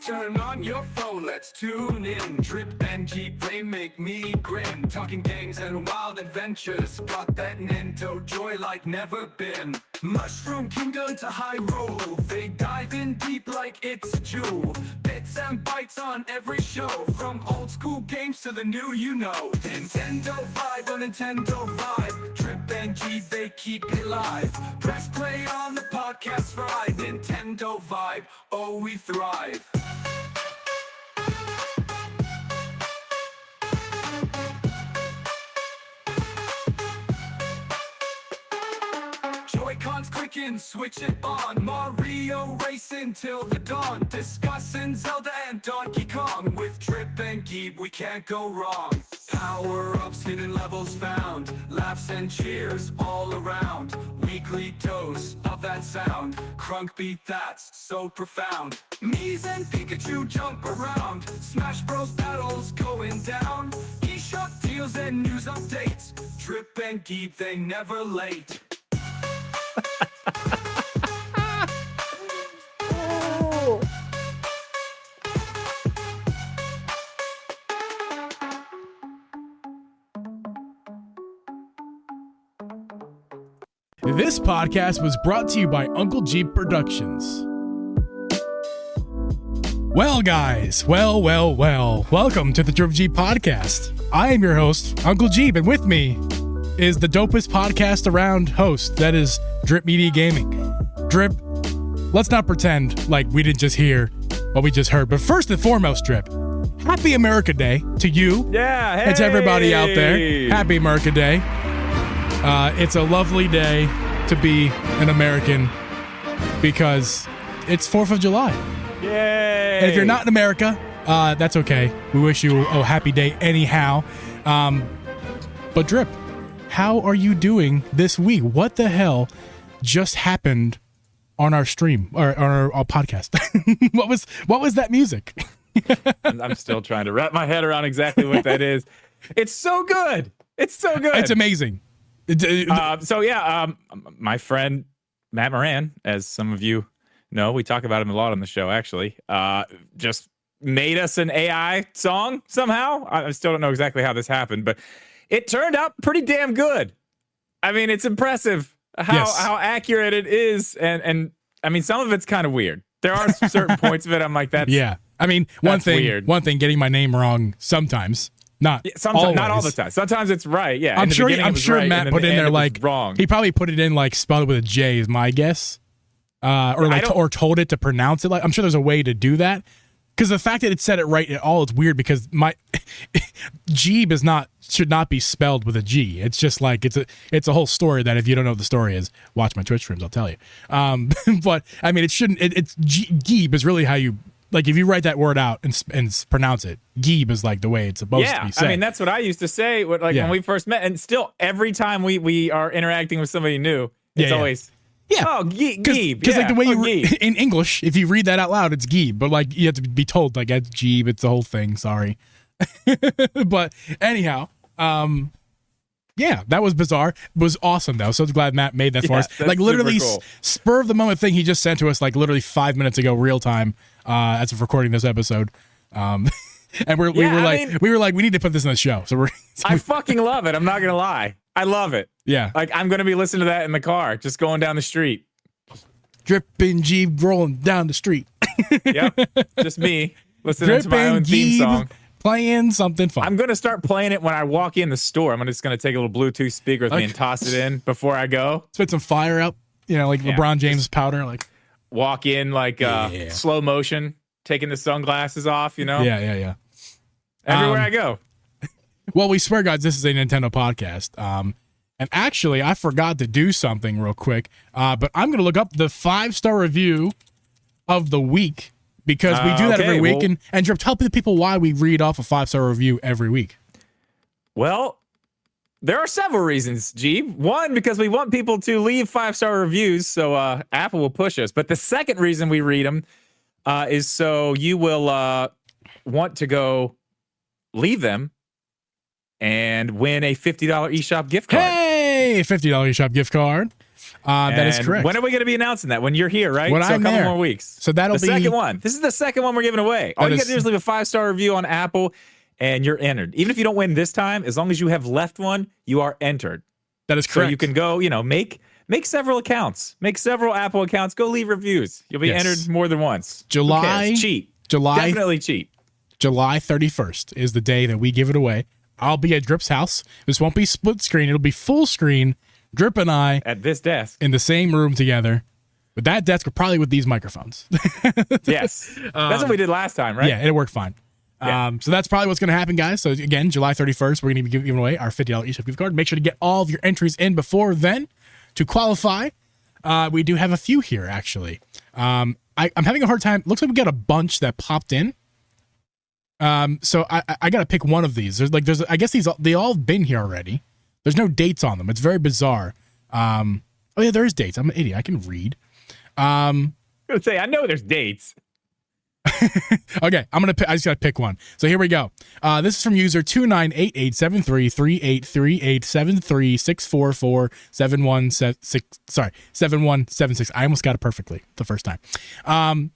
Turn on your phone, let's tune in. Drip and Geeb, they make me grin. Talking games and wild adventures. Got that Nintendo joy like never been. Mushroom Kingdom to Hyrule. They dive in deep like it's a jewel. Bits and bytes on every show. From old school games to the new, you know. Nintendo vibe on Nintendo vibe. Drip and Geeb, they keep it live. Press play on the podcast ride. Nintendo vibe, oh we thrive. Joy-Cons clicking, switch it on. Mario racing till the dawn. Discussing Zelda and Donkey Kong. With Drip and Geeb, we can't go wrong. Power-ups, hidden levels found. Laughs and cheers all around. Weekly dose of that sound. Crunk beat that's so profound. Mii's and Pikachu jump around. Smash Bros battles going down. eShop deals and news updates. Drip and Geeb, they never late. This podcast was brought to you by Uncle Geeb Productions. Well, guys, well, welcome to the Drip Geeb Podcast. I am your host, Uncle Geeb, and with me is the dopest podcast around host, that is Drip Media Gaming. Drip, let's not pretend like we didn't just hear what we just heard, but first and foremost, Drip, Happy America Day to you. Yeah, hey! And to everybody out there. Happy America Day. It's a lovely day to be an American because it's 4th of July. Yay! And if you're not in America, that's okay. We wish you a happy day anyhow. But Drip, how are you doing this week? What the hell just happened on our stream or on our podcast? What was that music? I'm still trying to wrap my head around exactly what that is. It's so good. It's so good. It's amazing. My friend Matt Moran, as some of you know, we talk about him a lot on the show, actually, just made us an AI song somehow. I still don't know exactly how this happened, but it turned out pretty damn good. I mean, it's impressive how accurate it is. And I mean, some of it's kind of weird. There are certain points of it I'm like, that's yeah. I mean, one thing, getting my name wrong sometimes. Sometimes, not all the time. Sometimes it's right. Yeah, I'm sure right, Matt put in there like wrong. He probably put it in like spelled it with a J is my guess, or told it to pronounce it. Like I'm sure there's a way to do that because the fact that it said it right at all is weird because my Geeb should not be spelled with a G. It's just like it's a whole story that if you don't know what the story is, watch my Twitch streams. I'll tell you. But I mean, it shouldn't. It's Geeb is really how you. Like, if you write that word out and pronounce it, Geeb is like the way it's supposed to be said. I mean, that's what I used to say when we first met. And still, every time we are interacting with somebody new, it's always, oh, Geeb. Because like the way in English, if you read that out loud, it's Geeb. But like you have to be told, like, it's Geeb. It's the whole thing. Sorry. But anyhow, that was bizarre. It was awesome, though. So glad Matt made that for us. Like, literally, cool. Spur of the moment thing he just sent to us, like, literally 5 minutes ago, real time, as of recording this episode. And we were like, we need to put this in the show. So I fucking love it. I'm not gonna lie, I love it. Yeah, like I'm gonna be listening to that in the car, just going down the street. Dripping Geeb rolling down the street. Yep, just me listening to my own theme song. Playing something fun. I'm going to start playing it when I walk in the store. I'm just going to take a little Bluetooth speaker with me and toss it in before I go. Spit some fire up, like LeBron James powder. Like walk in like slow motion, taking the sunglasses off, Yeah. Everywhere I go. Well, we swear, guys, this is a Nintendo podcast. And actually, I forgot to do something real quick. But I'm going to look up the 5-star review of the week. Because we do that every week, and Drip, tell the people why we read off a 5-star review every week. Well, there are several reasons, Geeb. One, because we want people to leave 5-star reviews, so Apple will push us. But the second reason we read them is so you will want to go leave them and win a $50 eShop gift card. Hey, $50 eShop gift card. That is correct. When are we going to be announcing that? When you're here, right? When so I'm a couple there. more weeks. So that'll the be second one. This is the second one we're giving away. All you got to do is leave a 5-star review on Apple, and you're entered. Even if you don't win this time, as long as you have left one, you are entered. That is correct. So you can go, make several accounts, make several Apple accounts, go leave reviews. You'll be entered more than once. Cheat. Definitely cheat. July 31st is the day that we give it away. I'll be at Drip's house. This won't be split screen. It'll be full screen. Drip and I at this desk in the same room together. With that desk, or probably with these microphones. Yes. That's what we did last time, right? Yeah, it worked fine. Yeah. So that's probably what's going to happen, guys. So again, July 31st, we're going to be giving away our $50 eShop gift card. Make sure to get all of your entries in before then to qualify. We do have a few here, actually. I'm having a hard time. Looks like we got a bunch that popped in. So I got to pick one of these. I guess they all been here already. There's no dates on them. It's very bizarre. Oh yeah, there is dates. I'm an idiot. I can read. I'm going to say, I know there's dates. Okay, I just gotta pick one. So here we go. This is from user 298873383736447176. I almost got it perfectly the first time.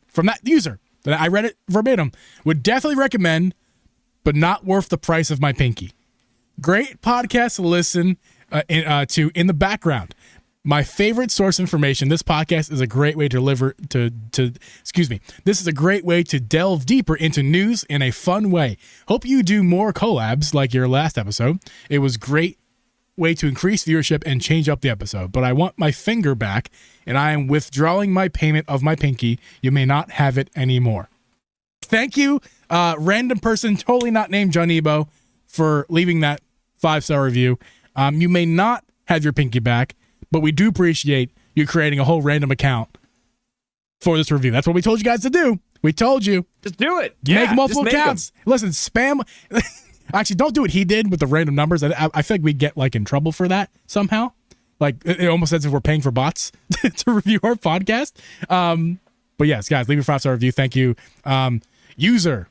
From that user, that I read it verbatim. Would definitely recommend, but not worth the price of my pinky. Great podcast to listen to in the background. My favorite source information. This podcast is a great way to This is a great way to delve deeper into news in a fun way. Hope you do more collabs like your last episode. It was great way to increase viewership and change up the episode. But I want my finger back, and I am withdrawing my payment of my pinky. You may not have it anymore. Thank you, random person, totally not named John Ebo, for leaving that 5-star review. You may not have your pinky back, but we do appreciate you creating a whole random account for this review. That's what we told you guys to do. We told you. Just do it. Make multiple accounts. Listen, spam. Actually, don't do what he did with the random numbers. I feel like we get in trouble for that somehow. It almost says if we're paying for bots to review our podcast. But yes, guys, leave a 5-star review. Thank you. User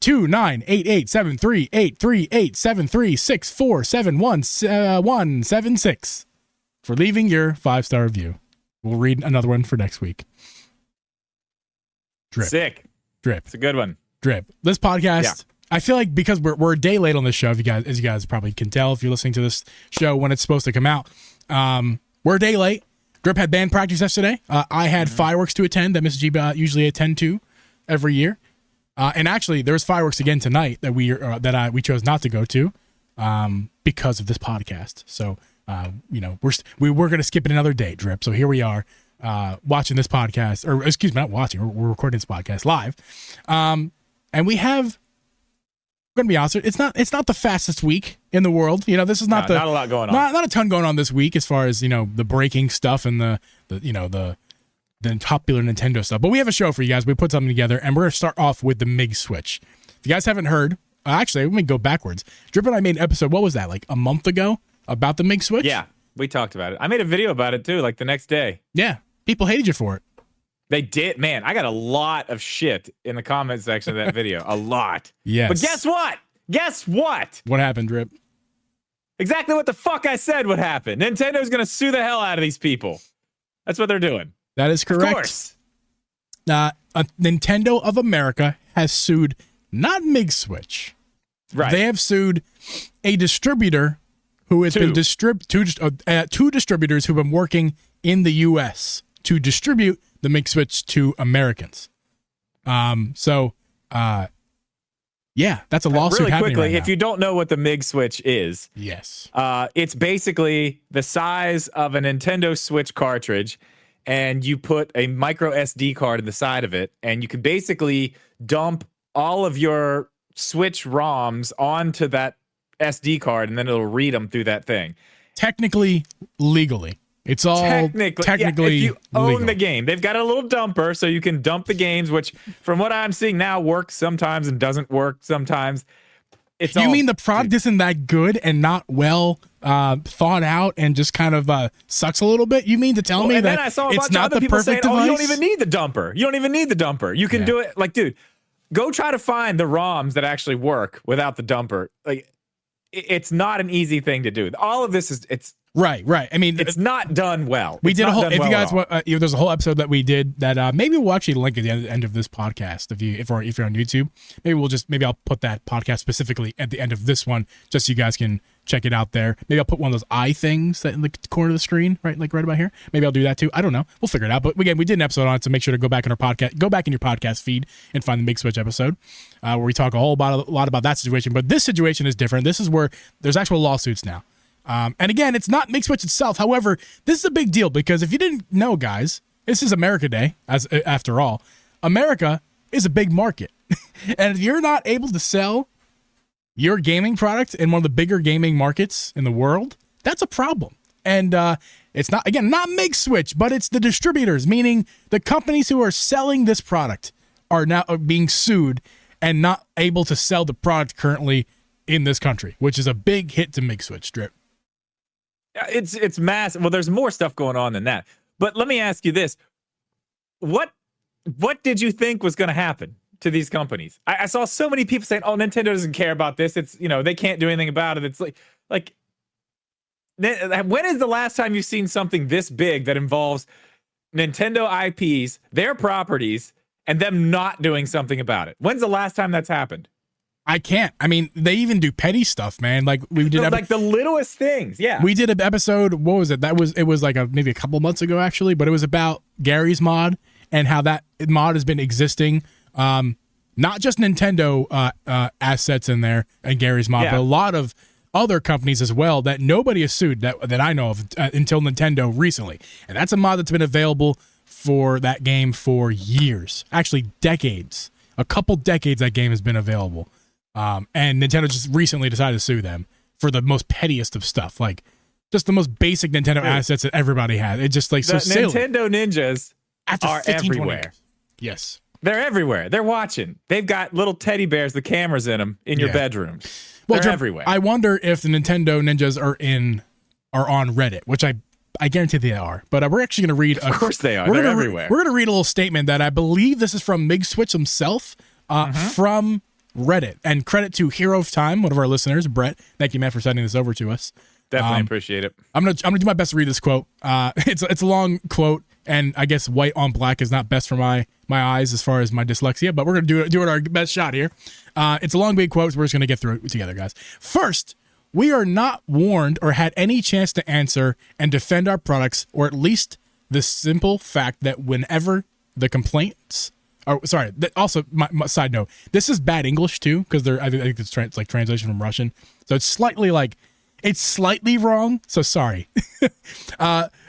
2988738386471716 for leaving your 5-star review. We'll read another one for next week. Drip. Sick. Drip. It's a good one. Drip. This podcast, I feel like because we're a day late on this show, as you guys probably can tell if you're listening to this show when it's supposed to come out. We're a day late. Drip had band practice yesterday. I had fireworks to attend that Miss Geeb usually attend to every year. And actually, there's fireworks again tonight that we chose not to go to because of this podcast. So, we're going to skip it another day, Drip. So here we are watching this podcast, or excuse me, not watching. We're recording this podcast live. And I'm going to be honest, it's not the fastest week in the world. This is not a lot going on. Not a ton going on this week as far as, the breaking stuff and the popular Nintendo stuff. But we have a show for you guys. We put something together, and we're going to start off with the MIG Switch. If you guys haven't heard, actually, let me go backwards. Drip and I made an episode, what was that, a month ago, about the MIG Switch? Yeah, we talked about it. I made a video about it, too, the next day. Yeah, people hated you for it. They did. Man, I got a lot of shit in the comment section of that video. A lot. Yes. But guess what? Guess what? What happened, Drip? Exactly what the fuck I said would happen. Nintendo's going to sue the hell out of these people. That's what they're doing. That is correct. Of course. Nintendo of America has sued not MIG Switch. Right. They have sued a distributor who has been two distributors who've been working in the U.S. to distribute the MIG Switch to Americans. Yeah, that's a lawsuit really happening quickly, right if you don't know what the MIG Switch is, yes, it's basically the size of a Nintendo Switch cartridge, and you put a micro SD card in the side of it, and you can basically dump all of your Switch ROMs onto that SD card, and then it'll read them through that thing. Technically, legally. It's all technically if you own legal. the game. They've got a little dumper so you can dump the games, which from what I'm seeing now works sometimes and doesn't work sometimes. You mean the product isn't that good and not well thought out and just kind of sucks a little bit? You mean to tell me that it's not the perfect device? You don't even need the dumper. You don't even need the dumper. You can do it. Dude, go try to find the ROMs that actually work without the dumper. It's not an easy thing to do. All of this is Right. I mean, it's not done well. We It's did a not whole. done If well you at guys all. want, there's a whole episode that we did that. Maybe we'll actually link at the end of this podcast. If you're on YouTube, maybe I'll put that podcast specifically at the end of this one, just so you guys can check it out there. Maybe I'll put one of those eye things that in the corner of the screen, right about here. Maybe I'll do that too. I don't know. We'll figure it out. But again, we did an episode on it, so make sure to go back in your podcast feed and find the MIG Switch episode, where we talk a lot about that situation. But this situation is different. This is where there's actual lawsuits now. And again, it's not MIG Switch itself. However, this is a big deal because if you didn't know, guys, this is America Day. After all, America is a big market, and if you're not able to sell your gaming product in one of the bigger gaming markets in the world, that's a problem. And it's not MIG Switch, but it's the distributors, meaning the companies who are selling this product are now being sued and not able to sell the product currently in this country, which is a big hit to MIG Switch. Drip. It's massive. Well, there's more stuff going on than that. But let me ask you this: what did you think was going to happen to these companies? I saw so many people saying, "Oh, Nintendo doesn't care about this. It's they can't do anything about it." It's like when is the last time you've seen something this big that involves Nintendo IPs, their properties, and them not doing something about it? When's the last time that's happened? I can't. I mean, they even do petty stuff, man. Like we did, like the littlest things. Yeah, we did an episode. What was it? It was like maybe a couple months ago, actually. But it was about Gary's mod and how that mod has been existing. Not just Nintendo assets in there and Gary's mod, but a lot of other companies as well that nobody has sued that I know of until Nintendo recently. And that's a mod that's been available for that game for years, actually decades. A couple decades that game has been available. And Nintendo just recently decided to sue them for the most pettiest of stuff, like just the most basic Nintendo assets that everybody had. It's just like so silly. Nintendo ninjas After are 15, everywhere. Yes. They're everywhere. They're watching. They've got little teddy bears with cameras in them in your bedrooms. They're everywhere. I wonder if the Nintendo ninjas are on Reddit, which I guarantee they are. But we're actually going to read. Of course they are. They're everywhere. We're going to read a little statement that I believe this is from MIG Switch himself from Reddit. And credit to Hero of Time, one of our listeners, Brett. Thank you, man, for sending this over to us. Definitely appreciate it. I'm gonna do my best to read this quote. It's a long quote, and I guess white on black is not best for my eyes as far as my dyslexia. But we're gonna do it our best shot here. It's a long big quote, so we're just gonna get through it together, guys. First, we are not warned or had any chance to answer and defend our products, or at least the simple fact that whenever the complaints. Oh, sorry. Also, my side note. This is bad English too, because I think it's like translation from Russian, so it's slightly wrong. So sorry.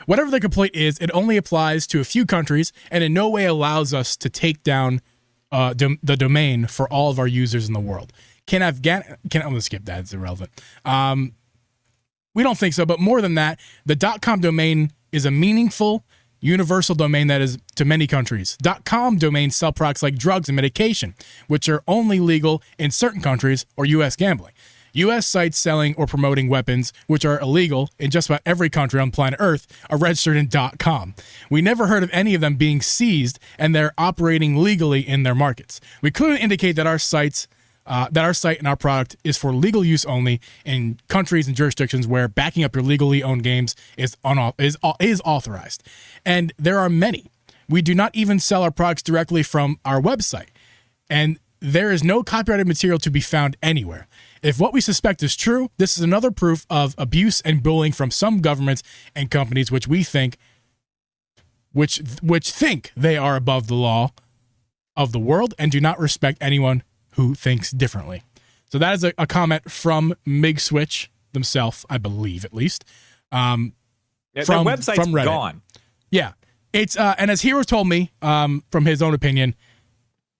Whatever the complaint is, it only applies to a few countries, and in no way allows us to take down the domain for all of our users in the world. I'm gonna skip that. It's irrelevant. We don't think so, but more than that, the .com domain is a meaningful, universal domain that is to many countries. .com domains sell products like drugs and medication, which are only legal in certain countries, or U.S. gambling. U.S. sites selling or promoting weapons, which are illegal in just about every country on planet Earth, are registered in .com. We never heard of any of them being seized, and they're operating legally in their markets. We clearly indicate that our site and our product is for legal use only in countries and jurisdictions where backing up your legally owned games is authorized. And there are many. We do not even sell our products directly from our website. And there is no copyrighted material to be found anywhere. If what we suspect is true, this is another proof of abuse and bullying from some governments and companies which think they are above the law of the world and do not respect anyone who thinks differently. So that is a comment from MIG Switch themselves, I believe, at least. Their website's from Reddit. Gone. Yeah. It's and as Hero told me, from his own opinion,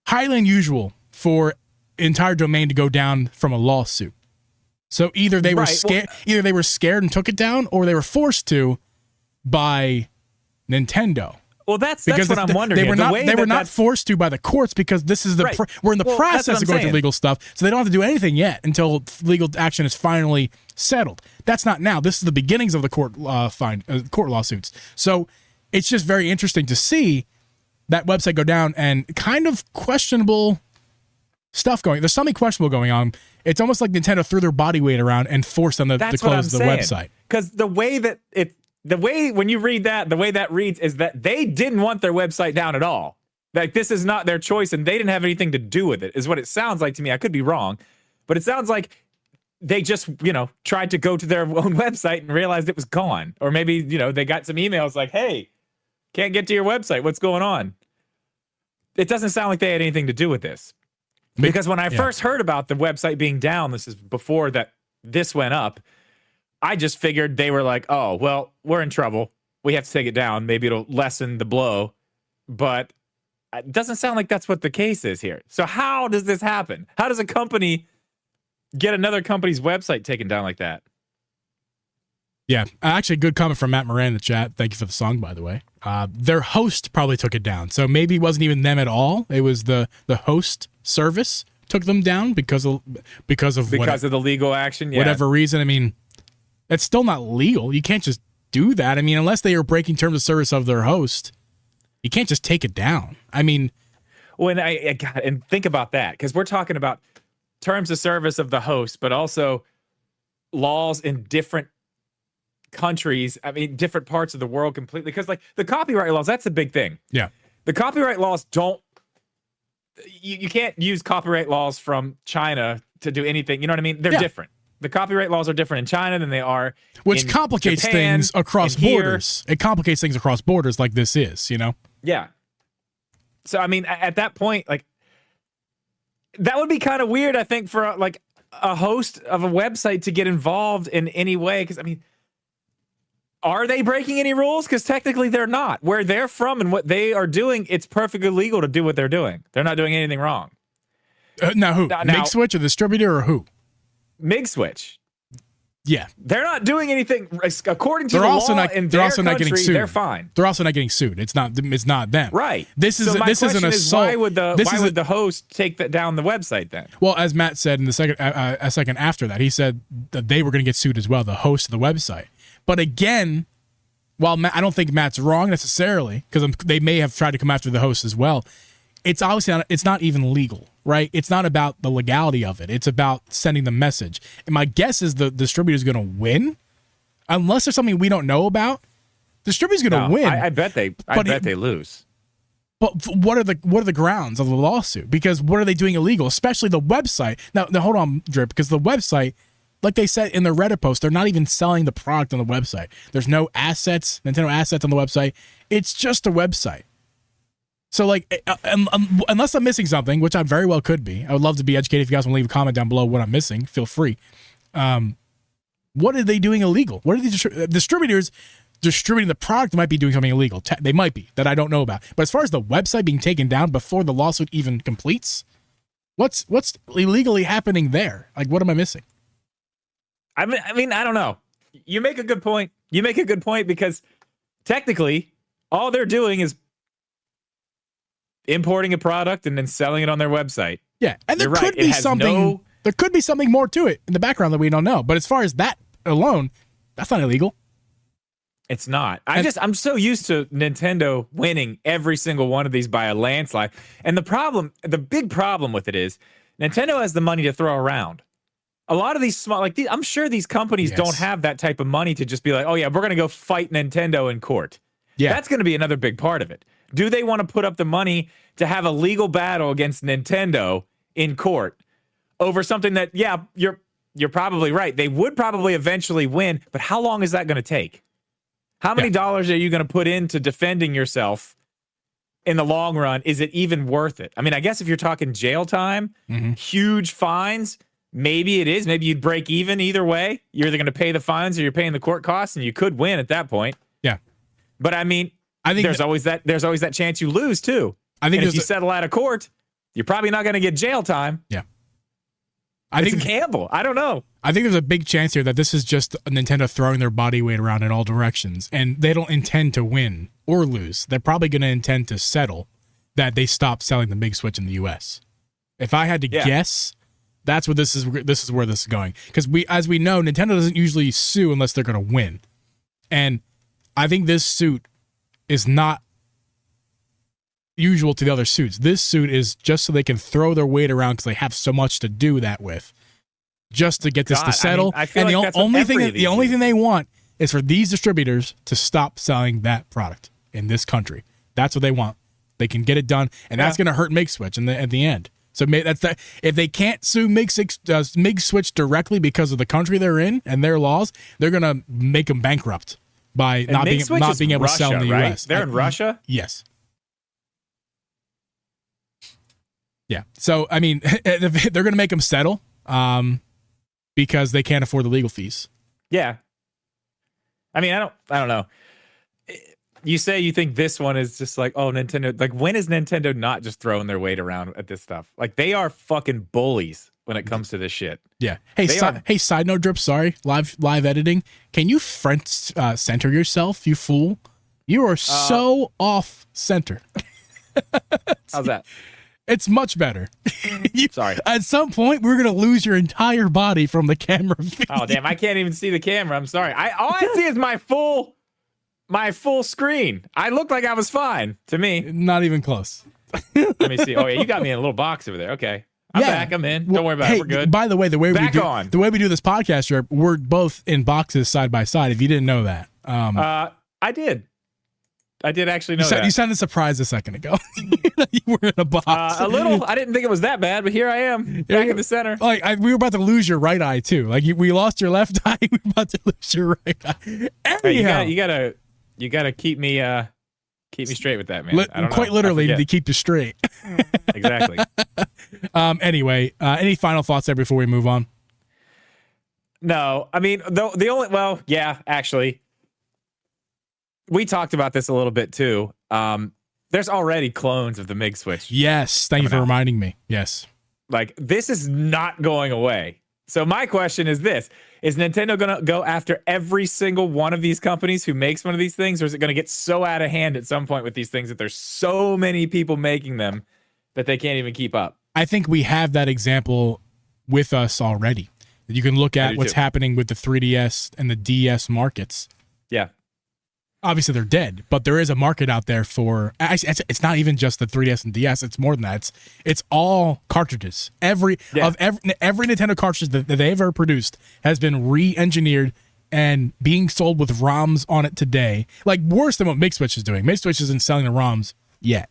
highly unusual for entire domain to go down from a lawsuit. So either they were scared, and took it down, or they were forced to by Nintendo. Well, that's what I'm wondering. They were not forced to by the courts, because this is we're in the process of going through legal stuff, so they don't have to do anything yet until legal action is finally settled. That's not now. This is the beginnings of the court lawsuits. So it's just very interesting to see that website go down, and kind of questionable stuff going. There's something questionable going on. It's almost like Nintendo threw their body weight around and forced them to close the website. Because the way when you read that, the way that reads is that they didn't want their website down at all. Like, this is not their choice, and they didn't have anything to do with it, is what it sounds like to me. I could be wrong, but it sounds like they just, tried to go to their own website and realized it was gone. Or maybe, they got some emails like, hey, can't get to your website. What's going on? It doesn't sound like they had anything to do with this. Because when I first heard about the website being down, this is before this went up, I just figured they were like, oh, well, we're in trouble. We have to take it down. Maybe it'll lessen the blow. But it doesn't sound like that's what the case is here. So how does this happen? How does a company get another company's website taken down like that? Yeah, actually, good comment from Matt Moran in the chat. Thank you for the song, by the way. Their host probably took it down. So maybe it wasn't even them at all. It was the host service took them down because of the legal action. Yeah. Whatever reason. I mean, it's still not legal. You can't just do that. I mean, unless they are breaking terms of service of their host, you can't just take it down. I mean, when and think about that, because we're talking about terms of service of the host, but also laws in different countries. I mean, different parts of the world completely. Because like the copyright laws, that's a big thing. Yeah, the copyright laws don't. You can't use copyright laws from China to do anything. You know what I mean? They're different. The copyright laws are different in China than they are which complicates Japan, things across borders. It complicates things across borders like this is, Yeah. So, I mean, at that point, like, that would be kind of weird, I think, for, like, a host of a website to get involved in any way. Because, I mean, are they breaking any rules? Because technically they're not. Where they're from and what they are doing, it's perfectly legal to do what they're doing. They're not doing anything wrong. Now who? MIG Switch, a distributor, or who? MIG Switch. Yeah, they're not doing anything according to the law in their country. Not getting sued. They're fine. They're also not getting sued. It's not them. Right. This is an assault. Why would the host take that down the website then? Well, as Matt said in the second a second after that, he said that they were going to get sued as well, the host of the website. But again, while I don't think Matt's wrong necessarily, because they may have tried to come after the host as well. It's obviously it's not even legal, right? It's not about the legality of it. It's about sending the message. And my guess is the distributor is going to win, unless there's something we don't know about. The distributor's going to win. I bet they lose. But what are the grounds of the lawsuit? Because what are they doing illegal? Especially the website. Now hold on, Drip, because the website, like they said in their Reddit post, they're not even selling the product on the website. There's no assets, Nintendo assets on the website. It's just a website. So, like, unless I'm missing something, which I very well could be, I would love to be educated. If you guys want to leave a comment down below what I'm missing, feel free. What are they doing illegal? What are the distributors distributing the product might be doing something illegal? They might be, that I don't know about. But as far as the website being taken down before the lawsuit even completes, what's illegally happening there? Like, what am I missing? I mean, I don't know. You make a good point. Because technically, all they're doing is importing a product and then selling it on their website. Yeah, and there could be something. There could be something more to it in the background that we don't know. But as far as that alone, that's not illegal. It's not. I'm so used to Nintendo winning every single one of these by a landslide. And the big problem with it is Nintendo has the money to throw around. A lot of these small, I'm sure these companies don't have that type of money to just be like, oh yeah, we're going to go fight Nintendo in court. Yeah, that's going to be another big part of it. Do they want to put up the money to have a legal battle against Nintendo in court over something that, yeah, you're probably right. They would probably eventually win, but how long is that going to take? How many dollars are you going to put into defending yourself in the long run? Is it even worth it? I mean, I guess if you're talking jail time, huge fines, maybe it is. Maybe you'd break even either way. You're either going to pay the fines or you're paying the court costs, and you could win at that point. Yeah. But I mean, I think there's always that chance you lose too. I think if you settle out of court, you're probably not going to get jail time. Yeah. It's a gamble. I don't know. I think there's a big chance here that this is just Nintendo throwing their body weight around in all directions, and they don't intend to win or lose. They're probably going to intend to settle that they stop selling the MIG Switch in the U.S. If I had to guess, that's what this is where this is going. Because as we know, Nintendo doesn't usually sue unless they're going to win, and I think this suit is not usual to the other suits. This suit is just so they can throw their weight around because they have so much to do that with, just to get this to settle. I feel and like the only thing they want is for these distributors to stop selling that product in this country. That's what they want. They can get it done, and that's going to hurt MIG Switch at the end. So that's that. If they can't sue MIG Switch directly because of the country they're in and their laws, they're going to make them bankrupt by not being able to sell in the right? U.S. They're in Russia? Yes. Yeah. So, I mean, they're going to make them settle because they can't afford the legal fees. Yeah. I mean, I don't know. You say you think this one is just like, oh, Nintendo. Like, when is Nintendo not just throwing their weight around at this stuff? Like, they are fucking bullies when it comes to this shit. Yeah. Hey, side note, Drip. Sorry, live editing. Can you front center yourself, you fool? You are so off center. How's that? It's much better. Sorry. At some point, we're gonna lose your entire body from the camera feed. Oh damn! I can't even see the camera. I'm sorry. All I see is my full screen. I looked like I was fine to me. Not even close. Let me see. Oh yeah, you got me in a little box over there. Okay, I'm back. I'm in. Don't worry about it. We're good. By the way, the way we do this podcast, Drip, we're both in boxes side by side. If you didn't know that, I did. I did actually know that. You sounded surprised a second ago. You were in a box. A little. I didn't think it was that bad, but here I am, back in the center. Like we were about to lose your right eye too. Like we lost your left eye. We were about to lose your right eye. Anyhow, hey, you gotta keep me straight with that, man. I don't quite know. literally to keep you straight. Exactly. Anyway, any final thoughts there before we move on? No, I mean actually. We talked about this a little bit too. There's already clones of the MIG Switch. Yes, thank you for reminding me. Yes. Like, this is not going away. So my question is this. Is Nintendo going to go after every single one of these companies who makes one of these things? Or is it going to get so out of hand at some point with these things that there's so many people making them that they can't even keep up? I think we have that example with us already. You can look at what's happening with the 3DS and the DS markets. Yeah. Obviously, they're dead, but there is a market out there for. It's not even just the 3DS and DS. It's more than that. It's all cartridges. Every Nintendo cartridge that they've ever produced has been re-engineered and being sold with ROMs on it today. Like, worse than what MIG Switch is doing. MIG Switch isn't selling the ROMs yet,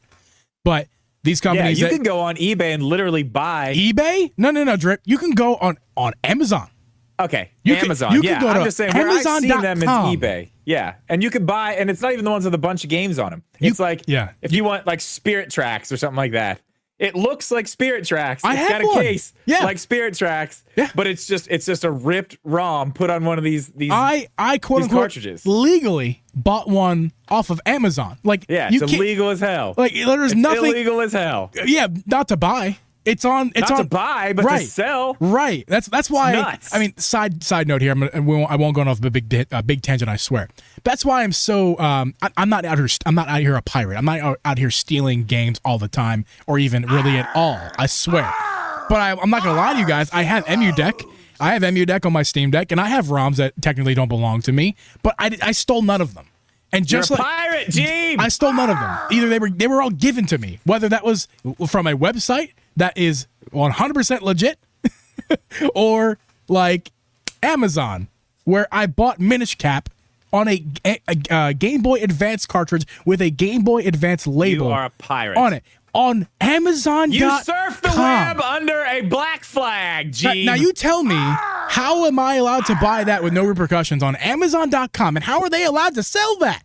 but these companies. Yeah, you can go on eBay and literally buy. eBay? No, Drip. You can go on Amazon. Okay, Amazon. I'm just saying, where I've seen them is eBay. Yeah, and you can buy, and it's not even the ones with a bunch of games on them. It's if you want like Spirit Tracks or something like that. It looks like Spirit Tracks. It's got a case like Spirit Tracks, but it's just a ripped ROM put on one of these I quote unquote cartridges. Legally bought one off of Amazon. Like, it's illegal as hell. Like, there's nothing illegal as hell. Yeah, not to buy. It's not to buy, but to sell. Right. That's why. Nuts. I mean, side note here. I won't go off a big tangent. I swear. That's why I'm so. I'm not out here. I'm not out here a pirate. I'm not out here stealing games all the time, or even really at all. I swear. But I'm not gonna lie to you guys. I have EmuDeck. I have EmuDeck on my Steam Deck, and I have ROMs that technically don't belong to me. But I stole none of them. And just You're a pirate, Geeb! I stole none of them. Either they were all given to me, whether that was from a website that is 100% legit, or like Amazon, where I bought Minish Cap on a Game Boy Advance cartridge with a Game Boy Advance label. You are a pirate. On it. On Amazon.com. You surf the web under a black flag, Geeb. Now you tell me, how am I allowed to buy that with no repercussions on Amazon.com? And how are they allowed to sell that?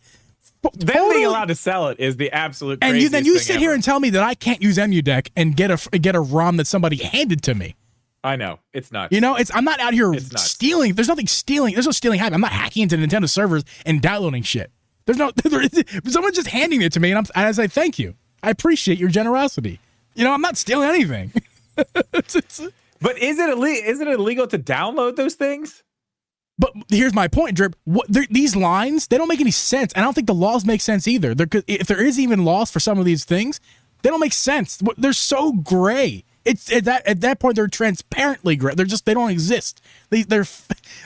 Them being allowed to sell it is the absolute craziest and then you sit thing here ever. and tell me that I can't use EmuDeck and get a ROM that somebody handed to me. I know. It's nuts. You know, I'm not out here stealing. There's no stealing happening. I'm not hacking into Nintendo servers and downloading shit. Someone's just handing it to me, and I say thank you. I appreciate your generosity. You know, I'm not stealing anything. But is it illegal to download those things? But here's my point, Drip. These lines, they don't make any sense. I don't think the laws make sense either. If there is even laws for some of these things, they don't make sense. They're so gray. It's at that point they're transparently gray. They don't exist. They're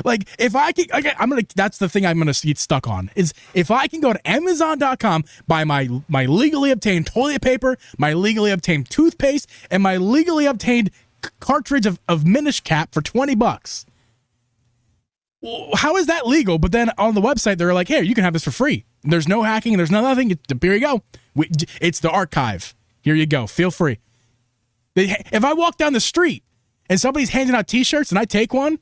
like, if I can, okay, that's the thing I'm gonna get stuck on is if I can go to Amazon.com, buy my legally obtained toilet paper, my legally obtained toothpaste, and my legally obtained cartridge of Minish Cap for $20. How is that legal? But then on the website they're like, "Here, you can have this for free. There's no hacking. There's nothing. Here you go. It's the archive. Here you go. Feel free." If I walk down the street and somebody's handing out T-shirts and I take one,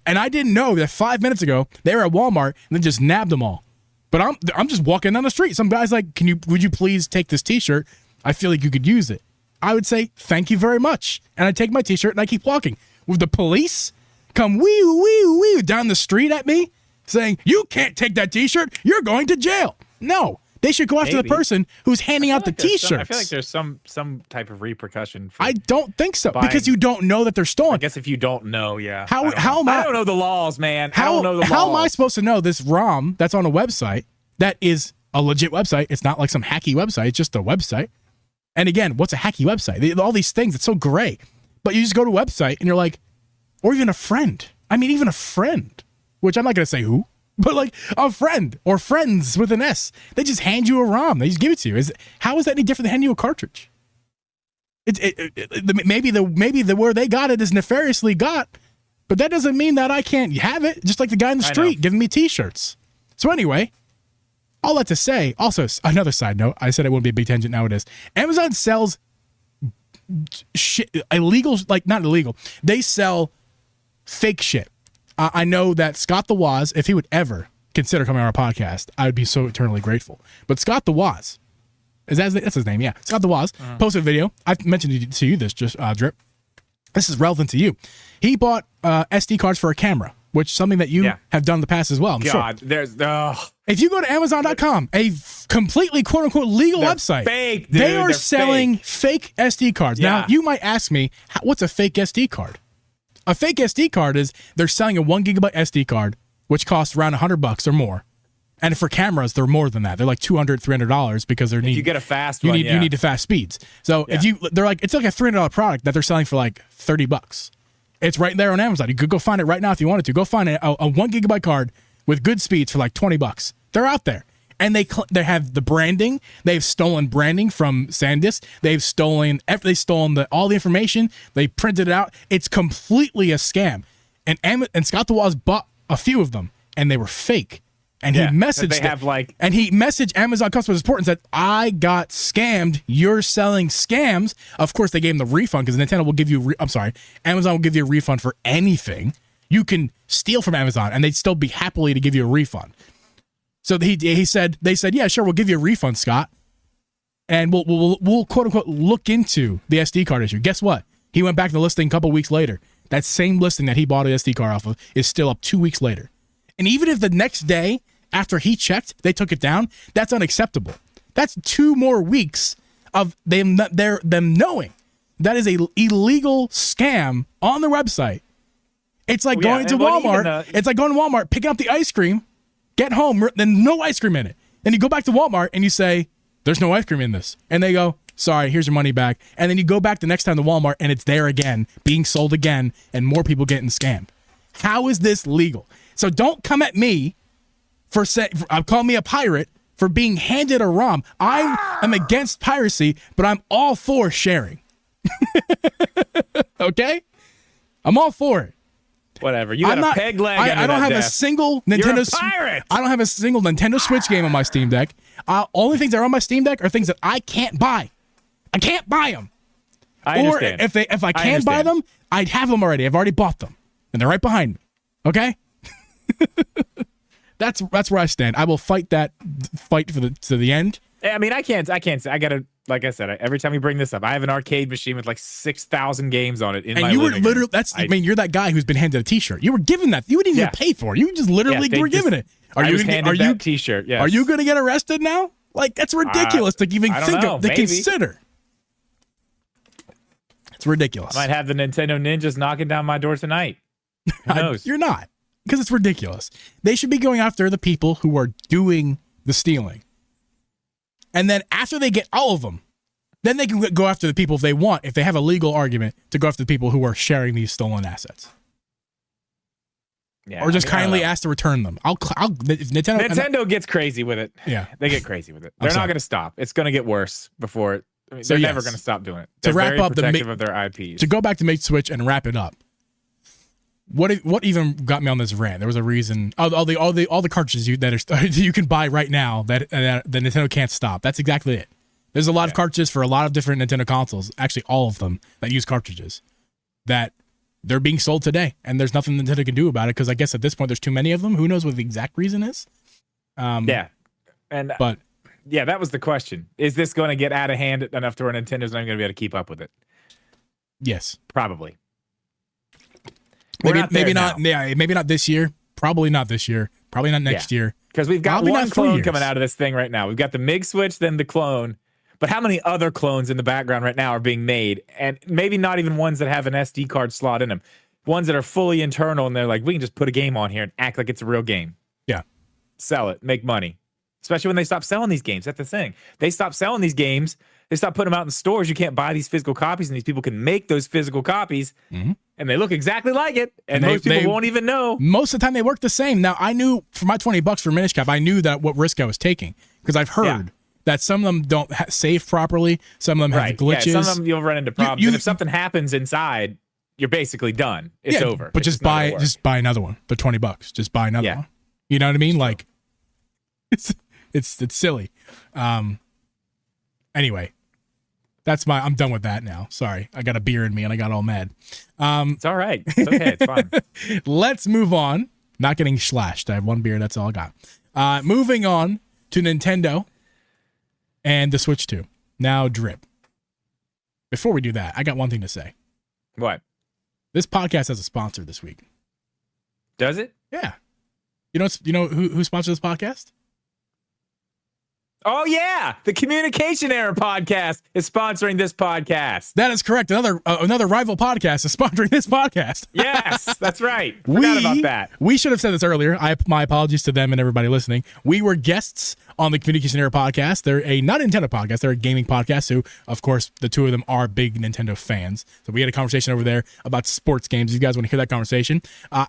and I didn't know that 5 minutes ago they were at Walmart and then just nabbed them all. But I'm just walking down the street. Some guy's like, would you please take this T-shirt? I feel like you could use it. I would say, thank you very much. And I take my T-shirt and I keep walking. With the police come wee down the street at me saying, you can't take that T-shirt. You're going to jail. No. They should go after the person who's handing out the T-shirts. I feel like there's some type of repercussion. I don't think so because you don't know that they're stolen. I guess if you don't know, yeah. How am I? I don't know the laws, man. I don't know the laws. How am I supposed to know this ROM that's on a website that is a legit website? It's not like some hacky website. It's just a website. And again, what's a hacky website? All these things. It's so gray. But you just go to a website and you're like, or even a friend. I mean, even a friend, which I'm not going to say who. But like a friend or friends with an S, they just hand you a ROM. They just give it to you. How is that any different than handing you a cartridge? Maybe the where they got it is nefariously got, but that doesn't mean that I can't have it. Just like the guy in the street giving me T-shirts. So anyway, all that to say. Also, another side note. I said it wouldn't be a big tangent. Now it is. Amazon sells shit illegal, like not illegal. They sell fake shit. I know that Scott the Woz, if he would ever consider coming on our podcast, I would be so eternally grateful. But Scott the Woz, that's his name, yeah. Scott the Woz posted a video. I've mentioned to you this, just Drip. This is relevant to you. He bought SD cards for a camera, which is something that you have done in the past as well, I'm sure. There's if you go to Amazon.com, a completely quote-unquote legal website, fake, dude. They are selling fake SD cards. Yeah. Now, you might ask me, what's a fake SD card? A fake SD card is they're selling a 1 gigabyte SD card, which costs around $100 or more. And for cameras, they're more than that. They're like $200, $300 because they're you get a fast you one, need you need the fast speeds. So if they're like, it's like a $300 product that they're selling for like $30. It's right there on Amazon. You could go find it right now if you wanted to. Go find a 1 gigabyte card with good speeds for like $20. They're out there. And they have the branding. They've stolen branding from SanDisk. They've stolen all the information. They printed it out. It's completely a scam. And Scott the Woz bought a few of them, and they were fake. And he messaged Amazon customer support and said, "I got scammed. You're selling scams." Of course, they gave him the refund because Nintendo will give you. Amazon will give you a refund for anything you can steal from Amazon, and they'd still be happily to give you a refund. So they said, yeah, sure, we'll give you a refund, Scott, and we'll quote unquote look into the SD card issue. Guess what? He went back to the listing a couple weeks later. That same listing that he bought an SD card off of is still up 2 weeks later. And even if the next day after he checked, they took it down, that's unacceptable. That's 2 more weeks of them knowing that is a illegal scam on their website. It's like going to Walmart. It's like going to Walmart, picking up the ice cream. Get home, then no ice cream in it. Then you go back to Walmart and you say, there's no ice cream in this. And they go, sorry, here's your money back. And then you go back the next time to Walmart and it's there again, being sold again, and more people getting scammed. How is this legal? So don't come at me for call me a pirate for being handed a ROM. I am against piracy, but I'm all for sharing. Okay? I'm all for it. Whatever. You got a peg leg. I don't have a single Nintendo. You're a pirate. I don't have a single Nintendo Switch game on my Steam Deck. Only things that are on my Steam Deck are things that I can't buy. I can't buy them. I understand. Or if I can buy them, I'd have them already. I've already bought them, and they're right behind me. Okay. That's where I stand. I will fight to the end. I mean, I can't. I gotta. Like I said, every time we bring this up, I have an arcade machine with like 6,000 games on it. And you were literally, you're that guy who's been handed a T-shirt. You were given that. You didn't even pay for it. You just literally were given it. Are you that T-shirt? Yes. Are you going to get arrested now? Like, that's ridiculous to even consider. It's ridiculous. I might have the Nintendo Ninjas knocking down my door tonight. Who knows? You're not, because it's ridiculous. They should be going after the people who are doing the stealing. And then after they get all of them, Then they can go after the people if they want, if they have a legal argument to go after the people who are sharing these stolen assets. Yeah, or just kindly ask to return them. If Nintendo gets crazy with it. Yeah, they get crazy with it. They're not going to stop. It's going to get worse before it. They're never going to stop doing it. They're very protective of their IPs. To go back to MIG Switch and wrap it up. What even got me on this rant? There was a reason. All the cartridges you can buy right now that Nintendo can't stop. That's exactly it. There's a lot of cartridges for a lot of different Nintendo consoles. Actually, all of them that use cartridges that they're being sold today, and there's nothing Nintendo can do about it because I guess at this point there's too many of them. Who knows what the exact reason is? That was the question. Is this going to get out of hand enough to where Nintendo's not going to be able to keep up with it? Yes, probably. Maybe not. Yeah, maybe not this year. Probably not this year. Probably not next year. Because we've got one clone coming out of this thing right now. We've got the MIG Switch, then the clone. But how many other clones in the background right now are being made? And maybe not even ones that have an SD card slot in them. Ones that are fully internal, and they're like, we can just put a game on here and act like it's a real game. Yeah. Sell it. Make money. Especially when they stop selling these games. That's the thing. They stop selling these games. They stop putting them out in stores. You can't buy these physical copies, and these people can make those physical copies, and they look exactly like it, and most people won't even know. Most of the time, they work the same. Now, I knew for my $20 for Minish Cap, I knew that what risk I was taking because I've heard that some of them don't save properly. Some of them have glitches. Yeah, some of them you'll run into problems, and if something happens inside, you're basically done. It's over. But just buy another one. But $20, just buy another one. You know what I mean? Like, it's silly. Anyway. I'm done with that now. Sorry. I got a beer in me and I got all mad. It's all right. It's okay. It's fine. Let's move on. Not getting slashed. I have one beer. That's all I got. Moving on to Nintendo and the Switch 2. Now, Drip. Before we do that, I got one thing to say. What? This podcast has a sponsor this week. Does it? Yeah. You know who sponsors this podcast? Oh, yeah. The Communication Error podcast is sponsoring this podcast. That is correct. Another rival podcast is sponsoring this podcast. Yes, that's right. Forgot about that. We should have said this earlier. My apologies to them and everybody listening. We were guests on the Communication Error podcast. They're a not Nintendo podcast. They're a gaming podcast who, of course, the two of them are big Nintendo fans. So we had a conversation over there about sports games. If you guys want to hear that conversation,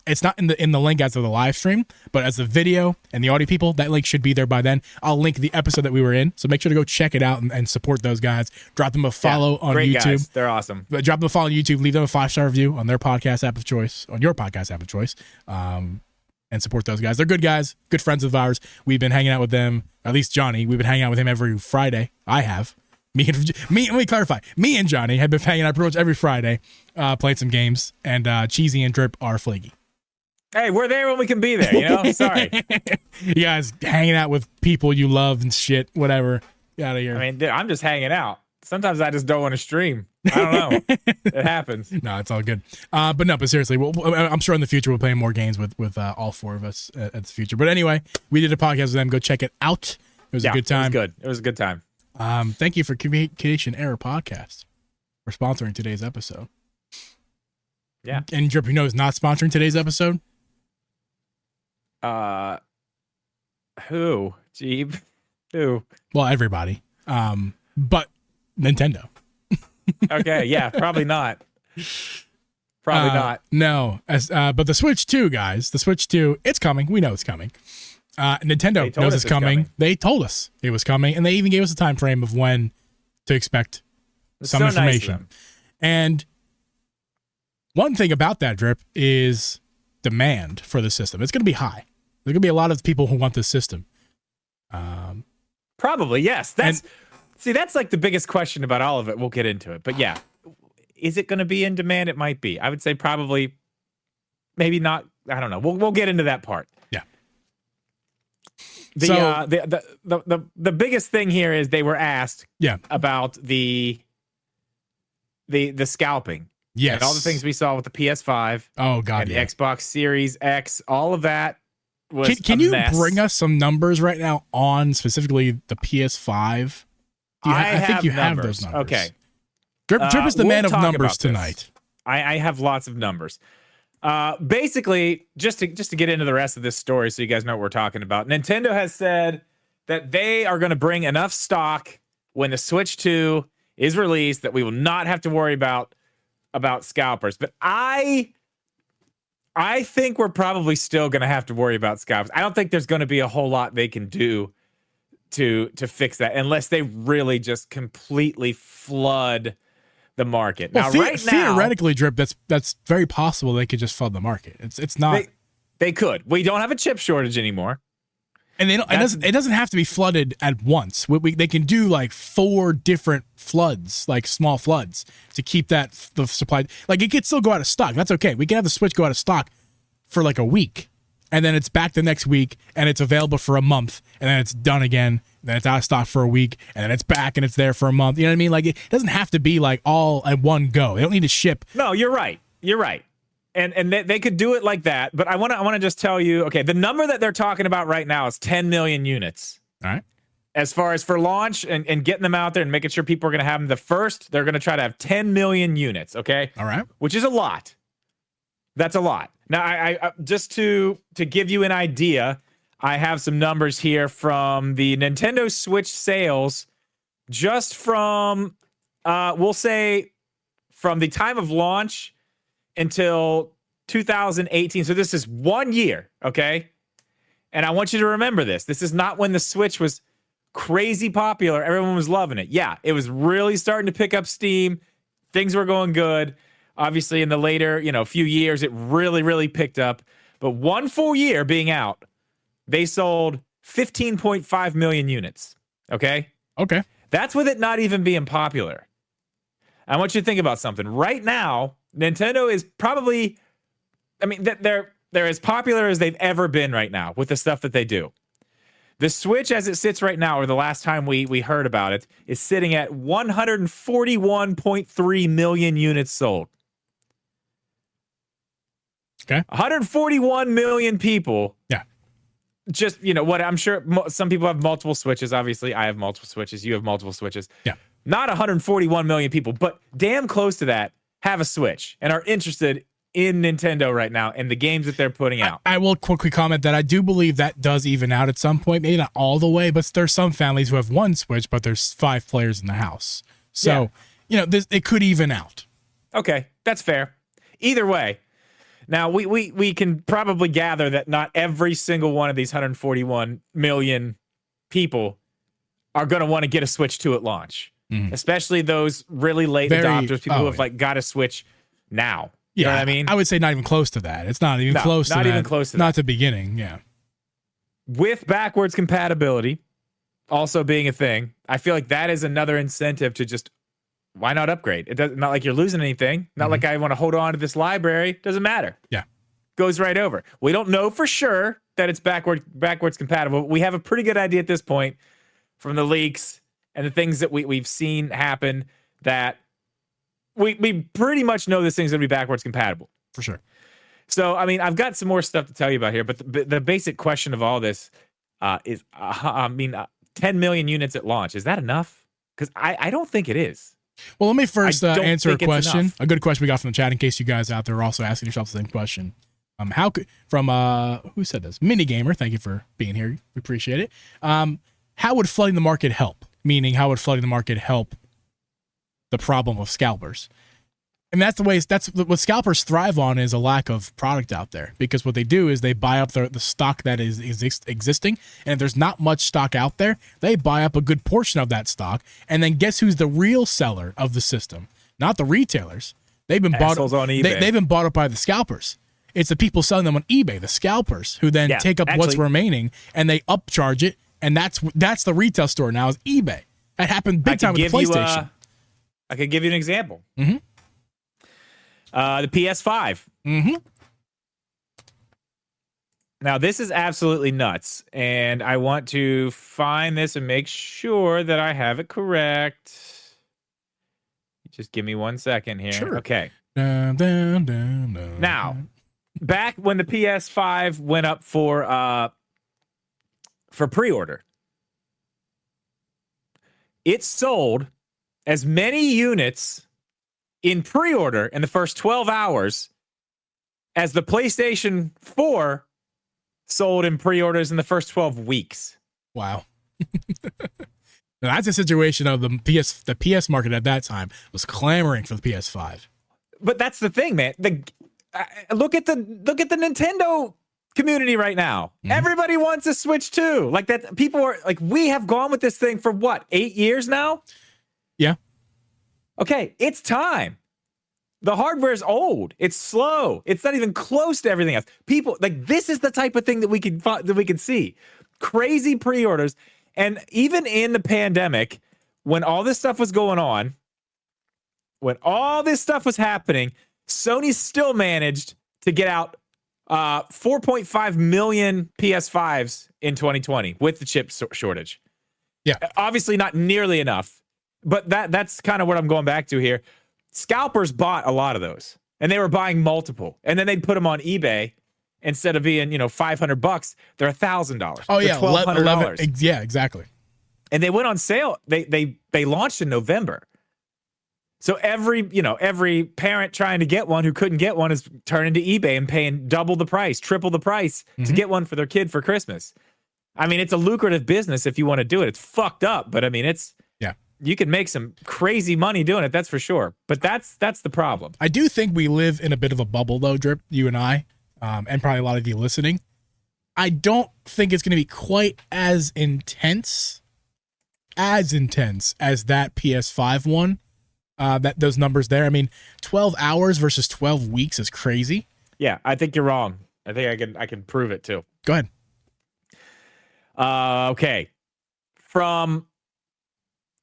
it's not in the link as of the live stream, but as the video and the audio people, that link should be there by then. I'll link the episode that we were in. So make sure to go check it out and support those guys. Drop them a follow on great YouTube. Guys. They're awesome. Drop them a follow on YouTube. Leave them a 5-star review on their podcast app of choice, on your podcast app of choice. And support those guys. They're good guys, good friends of ours. We've been hanging out with them, at least Johnny. We've been hanging out with him every Friday. I have. Let me clarify. Me and Johnny have been hanging out pretty much every Friday, playing some games, and Cheesy and Drip are flaky. Hey, we're there when we can be there, you know? Sorry. You guys hanging out with people you love and shit, whatever. Get out of here. I mean, dude, I'm just hanging out. Sometimes I just don't want to stream. I don't know. It happens. No, it's all good. But seriously, I'm sure in the future we'll play more games with all four of us at the future. But anyway, we did a podcast with them. Go check it out. It was a good time. It was a good time. Thank you for Communication Error Podcast for sponsoring today's episode. Yeah. And Drip, is not sponsoring today's episode? Who? Geeb? Who? Well, everybody. But Nintendo. Okay, yeah, probably not. Probably not. No. But the Switch 2, guys, the Switch 2, it's coming. We know it's coming. Nintendo knows it's coming. They told us it was coming, and they even gave us a time frame of when to expect some information. Nice. And one thing about that, Drip, is demand for the system. It's going to be high. There's going to be a lot of people who want this system. Probably, yes. That's like the biggest question about all of it. We'll get into it. But yeah, is it going to be in demand? It might be. I would say probably, maybe not. I don't know. We'll get into that part. Yeah. The biggest thing here is they were asked about the scalping. Yes. And all the things we saw with the PS5. Oh, God, and the Xbox Series X, all of that was Can you bring us some numbers right now on specifically the PS5? I think you have those numbers. Okay. Drip is the man of numbers tonight. I have lots of numbers. Basically, just to get into the rest of this story so you guys know what we're talking about, Nintendo has said that they are going to bring enough stock when the Switch 2 is released, that we will not have to worry about scalpers. But I think we're probably still going to have to worry about scalpers. I don't think there's going to be a whole lot they can do to fix that unless they really just completely flood the market. Well, now, right now, theoretically, Drip, that's very possible they could just flood the market. It's not. They could. We don't have a chip shortage anymore. And it doesn't have to be flooded at once. They can do like 4 different floods, like small floods, to keep the supply. Like it could still go out of stock. That's okay. We can have the Switch go out of stock for like a week, and then it's back the next week, and it's available for a month, and then it's done again. Then it's out of stock for a week, and then it's back, and it's there for a month. You know what I mean? Like it doesn't have to be like all at one go. They don't need to ship. No, you're right. You're right. And they could do it like that, but I want to just tell you, okay, the number that they're talking about right now is 10 million units. All right. As far as for launch and getting them out there and making sure people are going to have them the first, they're going to try to have 10 million units, okay? All right. Which is a lot. That's a lot. Now, I just to give you an idea, I have some numbers here from the Nintendo Switch sales just from, we'll say, from the time of launch until 2018. So this is 1 year, okay? And I want you to remember this. This is not when the Switch was crazy popular. Everyone was loving it. Yeah, it was really starting to pick up steam. Things were going good. Obviously, in the later, few years, it really, really picked up. But 1 full year being out, they sold 15.5 million units, okay? Okay. That's with it not even being popular. I want you to think about something. Right now, Nintendo is probably, they're as popular as they've ever been right now with the stuff that they do. The Switch, as it sits right now, or the last time we heard about it, is sitting at 141.3 million units sold. Okay. 141 million people. Yeah. Just, what I'm sure some people have multiple Switches. Obviously, I have multiple Switches. You have multiple Switches. Yeah. Not 141 million people, but damn close to that have a Switch and are interested in Nintendo right now and the games that they're putting out. I will quickly comment that I do believe that does even out at some point. Maybe not all the way, but there's some families who have 1 Switch, but there's 5 players in the house. So, it could even out. Okay, that's fair. Either way, now we can probably gather that not every single one of these 141 million people are going to want to get a Switch 2 at launch. Especially those really late adopters, people who have got a Switch now. You know what I mean? I would say not even close to that. It's not even close to that. Not even close to that. Not the beginning, yeah. With backwards compatibility also being a thing, I feel like that is another incentive to just, why not upgrade? It doesn't, not like you're losing anything. Not like I want to hold on to this library. Doesn't matter. Yeah. Goes right over. We don't know for sure that it's backwards compatible. We have a pretty good idea at this point from the leaks and the things that we've seen happen that we pretty much know this thing's going to be backwards compatible. For sure. So, I've got some more stuff to tell you about here, but the basic question of all this is, 10 million units at launch. Is that enough? Because I don't think it is. Well, let me first answer a question. Enough. A good question we got from the chat in case you guys out there are also asking yourself the same question. Who said this? Minigamer, thank you for being here. We appreciate it. How would flooding the market help? Meaning, how would flooding the market help the problem of scalpers? And that's what scalpers thrive on, is a lack of product out there, because what they do is they buy up the stock that is existing. And if there's not much stock out there, they buy up a good portion of that stock. And then guess who's the real seller of the system? Not the retailers. They've been bought up on eBay. They've been bought up by the scalpers. It's the people selling them on eBay, the scalpers, who then take up what's remaining and they upcharge it. And that's the retail store now, is eBay. That happened big time with the PlayStation. I could give you an example. Mm-hmm. The PS5. Mm-hmm. Now, this is absolutely nuts, and I want to find this and make sure that I have it correct. Just give me 1 second here. Sure. Okay. Dun, dun, dun, dun. Now, back when the PS5 went up for pre-order, it sold as many units in pre-order in the first 12 hours as the PlayStation 4 sold in pre-orders in the first 12 weeks. Wow. Now, that's a situation of the PS market at that time was clamoring for the PS5. But that's the thing, man. Look at the Nintendo community right now. Mm-hmm. Everybody wants a Switch too. Like that, people are like, we have gone with this thing for what, 8 years now? Yeah. Okay, it's time. The hardware is old. It's slow. It's not even close to everything else. People like this is the type of thing that we can see. Crazy pre-orders, and even in the pandemic, when all this stuff was going on, when all this stuff was happening, Sony still managed to get out 4.5 million PS5s in 2020 with the chip shortage. Yeah, obviously not nearly enough, but that's kind of what I'm going back to here. Scalpers bought a lot of those, and they were buying multiple, and then they'd put them on eBay. Instead of being, $500, they're $1,000. Oh yeah, $1,200. Yeah, exactly. And they went on sale. They launched in November. So every parent trying to get one who couldn't get one is turning to eBay and paying double the price, triple the price to get one for their kid for Christmas. I mean, it's a lucrative business if you want to do it. It's fucked up, but I mean, you can make some crazy money doing it. That's for sure. But that's the problem. I do think we live in a bit of a bubble, though, Drip. You and I, and probably a lot of you listening. I don't think it's going to be quite as intense as that PS5 one. Those numbers there. I mean, 12 hours versus 12 weeks is crazy. Yeah, I think you're wrong. I think I can prove it too. Go ahead. Okay. From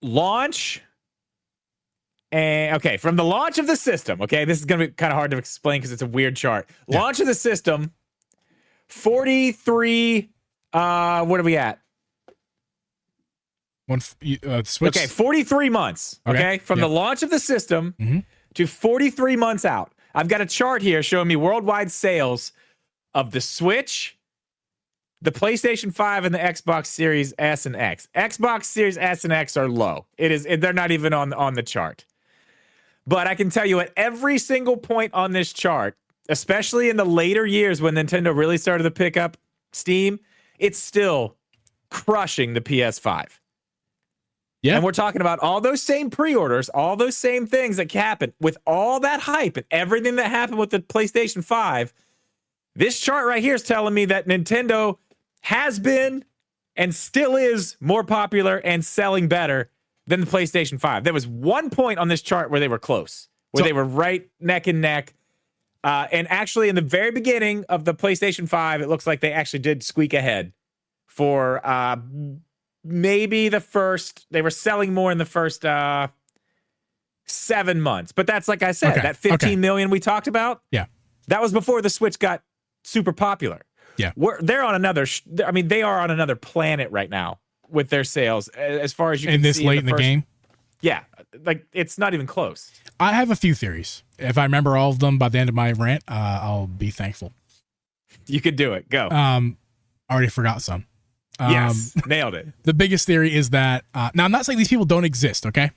launch from the launch of the system. Okay, this is going to be kind of hard to explain because it's a weird chart. Yeah. Launch of the system, 43. What are we at? Switch. Okay, 43 months. Okay, from the launch of the system to 43 months out. I've got a chart here showing me worldwide sales of the Switch, the PlayStation 5, and the Xbox Series S and X. Xbox Series S and X are low. They're not even on the chart. But I can tell you at every single point on this chart, especially in the later years when Nintendo really started to pick up steam, it's still crushing the PS5. Yeah. And we're talking about all those same pre-orders, all those same things that happened with all that hype and everything that happened with the PlayStation 5. This chart right here is telling me that Nintendo has been and still is more popular and selling better than the PlayStation 5. There was one point on this chart where they were close, where they were right neck and neck. And actually, in the very beginning of the PlayStation 5, it looks like they actually did squeak ahead for maybe they were selling more in the first 7 months. But that's, like I said, that 15 million we talked about. Yeah. That was before the Switch got super popular. Yeah. They're on they are on another planet right now with their sales as far as you can see. This late in the game? Yeah. Like, it's not even close. I have a few theories. If I remember all of them by the end of my rant, I'll be thankful. You could do it. Go. I already forgot some. Yes, nailed it. The biggest theory is that now I'm not saying these people don't exist. Okay.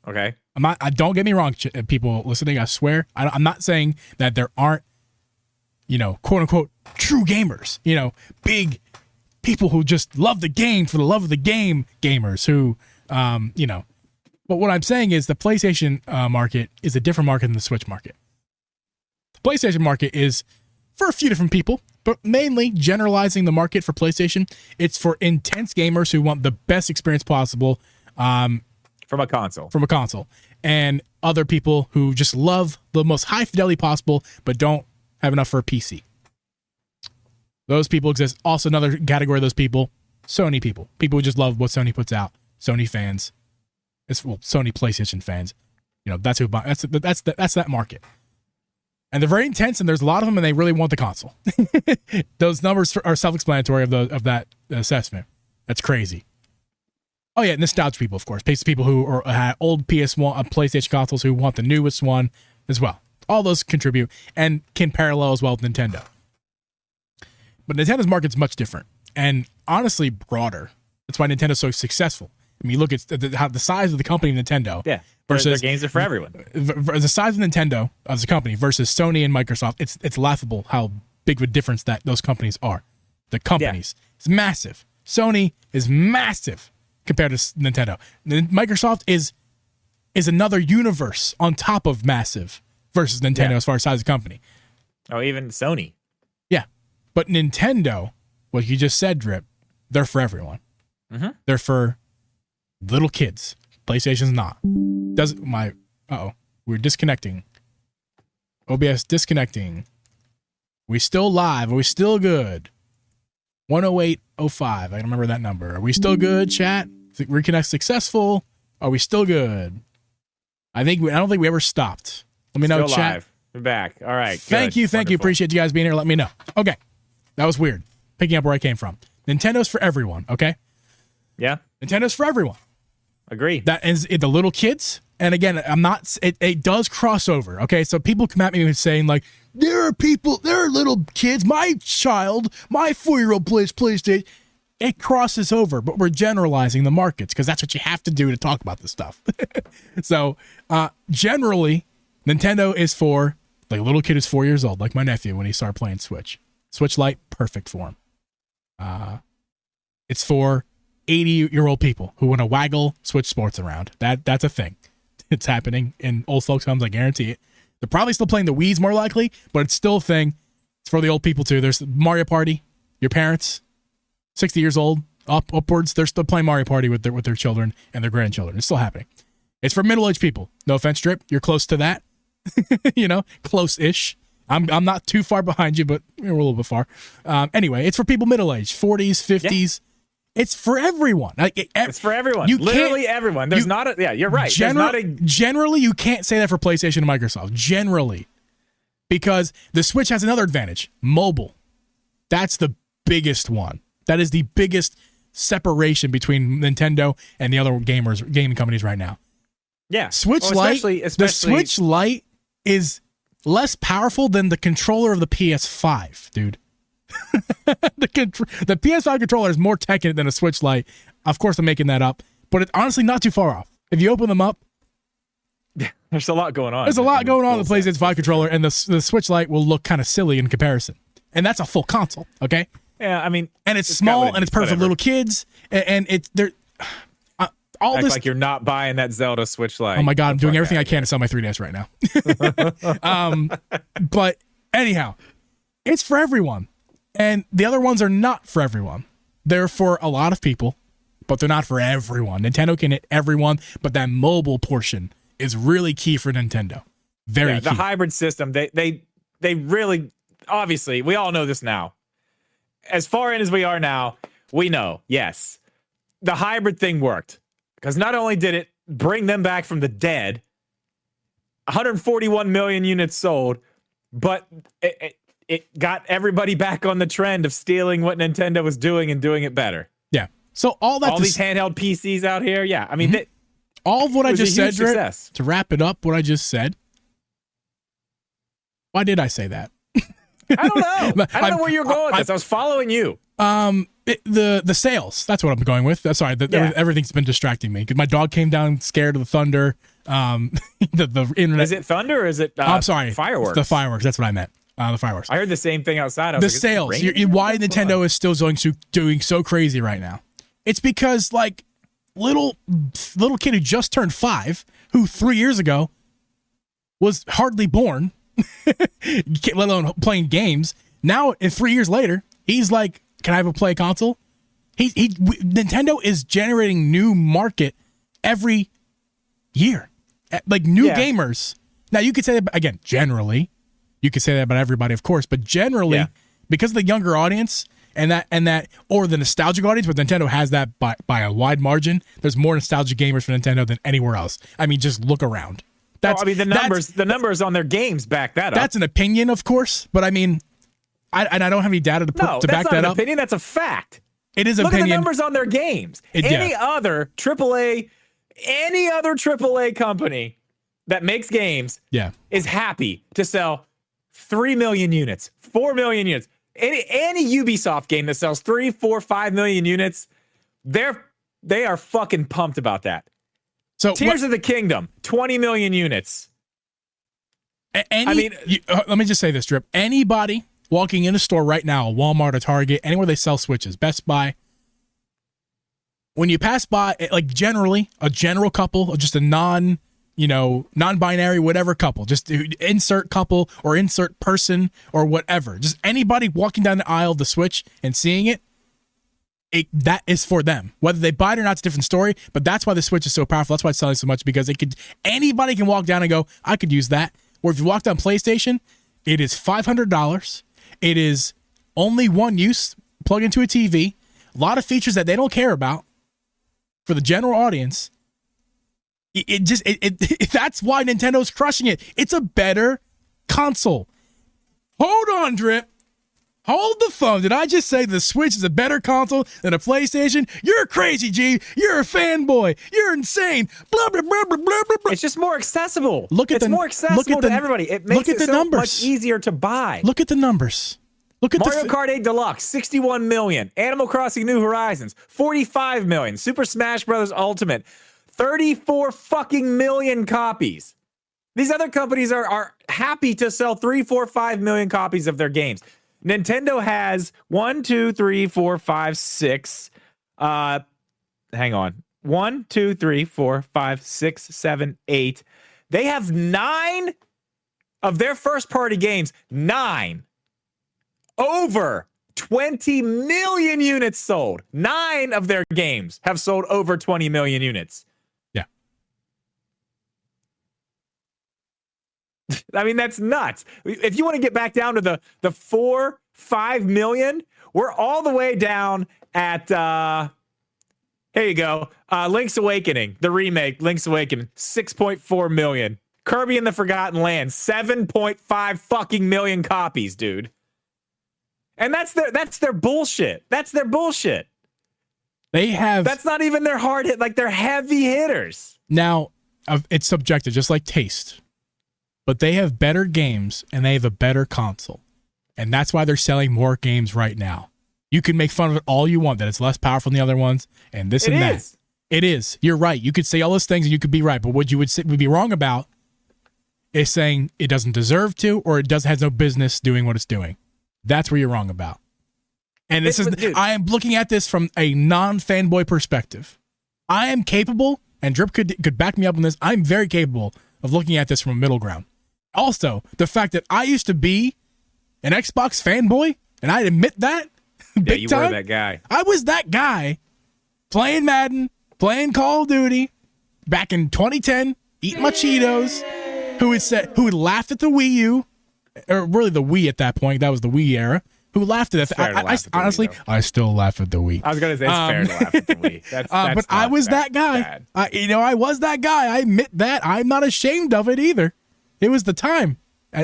Don't get me wrong, people listening. I swear, I'm not saying that there aren't, quote unquote, true gamers. Big people who just love the game for the love of the game. Gamers who, But what I'm saying is the PlayStation market is a different market than the Switch market. The PlayStation market is for a few different people, but mainly generalizing the market for PlayStation. It's for intense gamers who want the best experience possible from a console. And other people who just love the most high fidelity possible, but don't have enough for a PC. Those people exist. Also, another category of those people, Sony people. People who just love what Sony puts out. Sony fans. Sony PlayStation fans. That's who. That's that market. And they're very intense, and there's a lot of them, and they really want the console. Those numbers are self-explanatory of that assessment. That's crazy. Oh yeah, nostalgia people, of course. People who had old PS1, PlayStation consoles who want the newest one as well. All those contribute and can parallel as well with Nintendo. But Nintendo's market's much different and honestly broader. That's why Nintendo's so successful. I mean, you look at the size of the company Nintendo. Yeah, versus their games are for everyone. The size of Nintendo as a company versus Sony and Microsoft, it's laughable how big of a difference that those companies are. The companies, It's massive. Sony is massive compared to Nintendo. Microsoft is another universe on top of massive versus Nintendo as far as size of company. Oh, even Sony. Yeah. But Nintendo, what you just said, Drip, they're for everyone. Mm-hmm. They're for little kids. PlayStation's not. We're disconnecting. OBS disconnecting. We still live? Are we still good? 10805. I remember that number. Are we still good, chat? Reconnect successful. Are we still good? I don't think we ever stopped. Let me know, still chat. Live. We're back. All right. Thank you. Wonderful. Appreciate you guys being here. Let me know. Okay. That was weird. Picking up where I came from. Nintendo's for everyone, okay? Yeah. Nintendo for everyone. Agree. That is the little kids. And again, it does cross over. Okay. So people come at me saying like, there are little kids. My 4-year-old plays PlayStation. It crosses over, but we're generalizing the markets because that's what you have to do to talk about this stuff. So generally, Nintendo is for like a little kid who's 4 years old, like my nephew when he started playing Switch. Switch Lite, perfect for him. It's for 80-year-old people who want to waggle Switch Sports around. That's a thing. It's happening in old folks' homes, I guarantee it. They're probably still playing the Wii's more likely, but it's still a thing. It's for the old people too. There's Mario Party. Your parents, 60 years old, upwards, they're still playing Mario Party with their children and their grandchildren. It's still happening. It's for middle-aged people. No offense, Drip. You're close to that. Close-ish. I'm not too far behind you, but we're a little bit far. Anyway, it's for people middle-aged, 40s, 50s. Yeah. It's for everyone. It's for everyone. Literally everyone. You're right. Generally, you can't say that for PlayStation and Microsoft. Generally. Because the Switch has another advantage. Mobile. That's the biggest one. That is the biggest separation between Nintendo and the other gaming companies right now. Yeah. The Switch Lite is less powerful than the controller of the PS5, dude. The PS5 controller is more tech in it than a Switch Lite. Of course, I'm making that up, but it's honestly not too far off. If you open them up, there's a lot going on. There's a lot going on with the PlayStation 5 controller, and the Switch Lite will look kind of silly in comparison. And that's a full console, okay? Yeah, I mean, and it's small and it's perfect for little kids, and it's there. All Act this like you're not buying that Zelda Switch Lite. Oh my god, I'm doing everything I can to sell my 3DS right now. But anyhow, it's for everyone. And the other ones are not for everyone. They're for a lot of people, but they're not for everyone. Nintendo can hit everyone, but that mobile portion is really key for Nintendo. Very key. The hybrid system, they really, obviously, we all know this now. As far in as we are now, we know, yes, the hybrid thing worked. Because not only did it bring them back from the dead, 141 million units sold, but it got everybody back on the trend of stealing what Nintendo was doing and doing it better. Yeah. So all these handheld PCs out here, yeah. I mean, all of what I just said, to wrap it up, what I just said. Why did I say that? I don't know. I don't know where you're going with this. I was following you. The sales. That's what I'm going with. Sorry, everything's been distracting me because my dog came down scared of the thunder. The internet. Is it thunder or is it? I'm sorry, fireworks. The fireworks. That's what I meant. The fireworks. I heard the same thing outside. The sales. Why Nintendo is still doing so crazy right now? It's because like little kid who just turned 5, who 3 years ago was hardly born, let alone playing games. Now, 3 years later, he's like, "Can I have a play console?" Nintendo is generating new market every year, like new gamers. Now you could say that again. Generally, you could say that about everybody, of course, but generally, because of the younger audience and that, or the nostalgic audience, but Nintendo has that by a wide margin. There's more nostalgic gamers for Nintendo than anywhere else. I mean, just look around. The numbers on their games back that up. That's an opinion, of course, but I mean, I don't have any data to back that up. That's not an opinion. That's a fact. It is an opinion. Look at the opinion. numbers on their games. Any other AAA company that makes games is happy to sell 3 million units, 4 million units. Any Ubisoft game that sells 3, 4, 5 million units, they are fucking pumped about that. So Tears of the Kingdom, 20 million units. Let me just say this, Drip. Anybody walking in a store right now, a Walmart, a Target, anywhere they sell Switches, Best Buy, when you pass by, like generally a general couple or just a non-binary, whatever couple, just insert couple or insert person or whatever, just anybody walking down the aisle of the Switch and seeing it, that is for them. Whether they buy it or not, it's a different story, but that's why the Switch is so powerful. That's why it's selling so much, because anybody can walk down and go, I could use that. Or if you walk down PlayStation, it is $500. It is only one use, plug into a TV, a lot of features that they don't care about for the general audience. That's why Nintendo's crushing it. It's a better console. Hold on, Drip. Hold the phone. Did I just say the Switch is a better console than a PlayStation? You're crazy, G. You're a fanboy. You're insane. Blah, blah, blah, blah, blah, blah. It's just more accessible. It's more accessible to everybody. It makes it so much easier to buy. Look at the numbers. Look at Mario Kart 8 Deluxe, 61 million. Animal Crossing New Horizons, 45 million. Super Smash Bros. Ultimate, 34 fucking million copies. These other companies are happy to sell 3, 4, 5 million copies of their games. Nintendo has 1, 2, 3, 4, 5, 6. Hang on. 1, 2, 3, 4, 5, 6, 7, 8. They have 9 of their first party games. 9. Over 20 million units sold. 9 of their games have sold over 20 million units. Yeah. I mean, that's nuts. If you want to get back down to the 4, 5 million, we're all the way down at, here you go. Link's Awakening, the remake, Link's Awakening, 6.4 million. Kirby and the Forgotten Land, 7.5 fucking million copies, dude. And that's their bullshit. That's their bullshit. That's not even their hard hit. Like, they're heavy hitters. Now, it's subjective, just like taste. But they have better games and they have a better console. And that's why they're selling more games right now. You can make fun of it all you want, that it's less powerful than the other ones and this and that. It is. You're right. You could say all those things and you could be right. But what you would be wrong about is saying it doesn't deserve to, or it has no business doing what it's doing. That's where you're wrong about. And I am looking at this from a non-fanboy perspective. I am capable, and Drip could back me up on this, I'm very capable of looking at this from a middle ground. Also, the fact that I used to be an Xbox fanboy, and I admit that big time. Were that guy. I was that guy playing Madden, playing Call of Duty back in 2010, eating my Cheetos, who would laugh at the Wii U, or really the Wii at that point. That was the Wii era. Who laughed at it? Honestly, I still laugh at the Wii. I was going to say it's fair to laugh at the Wii. That's but I was that guy. I was that guy. I admit that. I'm not ashamed of it either. It was the time.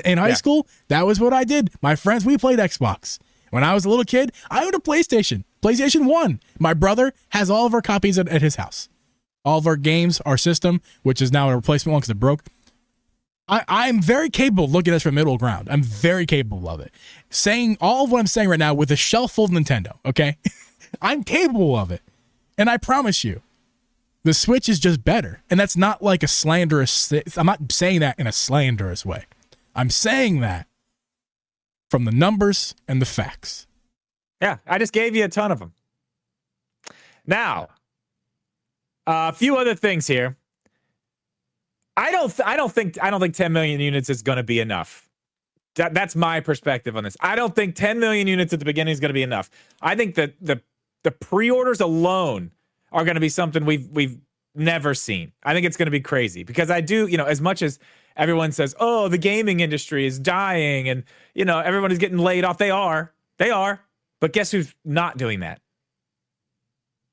In high school, that was what I did. My friends, we played Xbox. When I was a little kid, I owned a PlayStation. PlayStation 1. My brother has all of our copies at his house. All of our games, our system, which is now a replacement one because it broke. I'm very capable of looking at this from middle ground. I'm very capable of it. Saying all of what I'm saying right now with a shelf full of Nintendo, okay? I'm capable of it. And I promise you, the Switch is just better. And that's not like a slanderous... I'm not saying that in a slanderous way. I'm saying that from the numbers and the facts. Yeah, I just gave you a ton of them. Now, a few other things here. I don't think 10 million units is going to be enough. That's my perspective on this. I don't think 10 million units at the beginning is going to be enough. I think that the pre-orders alone are going to be something we've never seen. I think it's going to be crazy because I do, as much as everyone says, "Oh, the gaming industry is dying," and everyone is getting laid off. They are. But guess who's not doing that?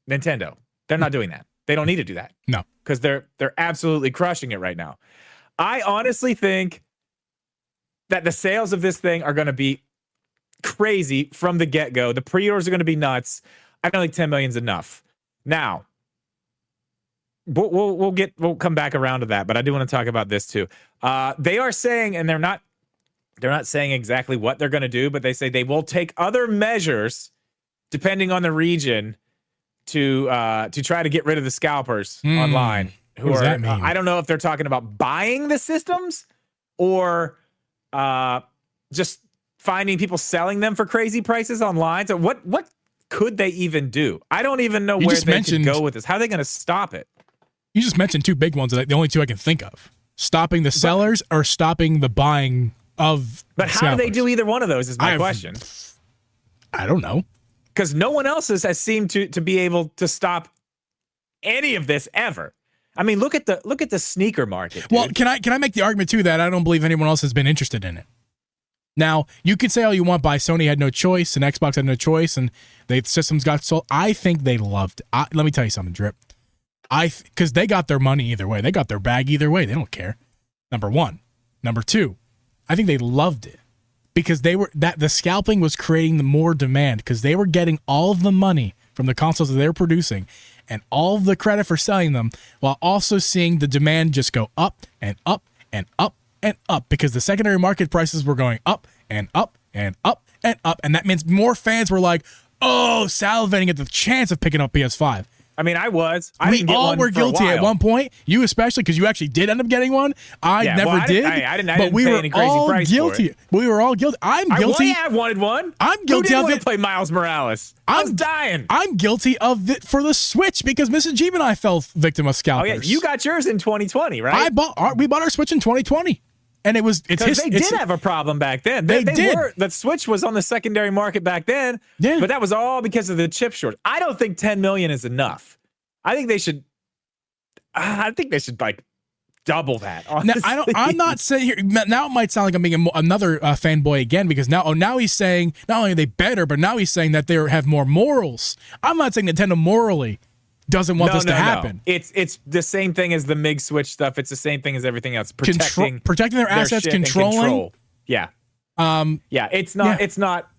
Nintendo. They're not doing that. They don't need to do that. No. Because they're absolutely crushing it right now. I honestly think that the sales of this thing are going to be crazy from the get-go. The pre-orders are going to be nuts. I don't think 10 million is enough. Now, we'll come back around to that, but I do want to talk about this too. They are saying, and they're not saying exactly what they're going to do, but they say they will take other measures depending on the region to try to get rid of the scalpers online. What does that mean? I don't know if they're talking about buying the systems or just finding people selling them for crazy prices online. So what could they even do? I don't even know where they could go with this. How are they going to stop it? You just mentioned two big ones, the only two I can think of. Stopping the sellers or stopping the buying of But how do they do either one of those is my question. I don't know. Because no one else has seemed to be able to stop any of this ever. I mean, look at the sneaker market, dude. Well, can I make the argument too that I don't believe anyone else has been interested in it? Now, you could say all you want, but Sony had no choice and Xbox had no choice and the systems got sold. I think they loved it. Let me tell you something, Drip. Because they got their money either way. They got their bag either way. They don't care. Number one. Number two, I think they loved it because the scalping was creating the more demand because they were getting all of the money from the consoles that they were producing and all of the credit for selling them while also seeing the demand just go up and up and up and up because the secondary market prices were going up and up and up and up. And that means more fans were like, oh, salivating at the chance of picking up PS5. I mean, I we all were guilty at one point. You especially, because you actually did end up getting one. I never did. I didn't but we pay were any crazy all price guilty. for it. We were all guilty. I'm guilty. I wanted one. I'm guilty of it. To play Miles Morales. I was dying. I'm guilty of it for the Switch because Mrs. Geeb and I fell victim of scalpers. Oh yeah, you got yours in 2020, right? We bought our Switch in 2020. And they did have a problem back then. They did. The Switch was on the secondary market back then, but that was all because of the chip shortage. I don't think 10 million is enough. I think they should like double that. Honestly. Now, I'm not saying here. Now it might sound like I'm being another fanboy again because now he's saying not only are they better, but now he's saying that they have more morals. I'm not saying Nintendo morally doesn't want this to happen. No. It's the same thing as the MIG Switch stuff. It's the same thing as everything else. Protecting their assets, controlling. Yeah. It's not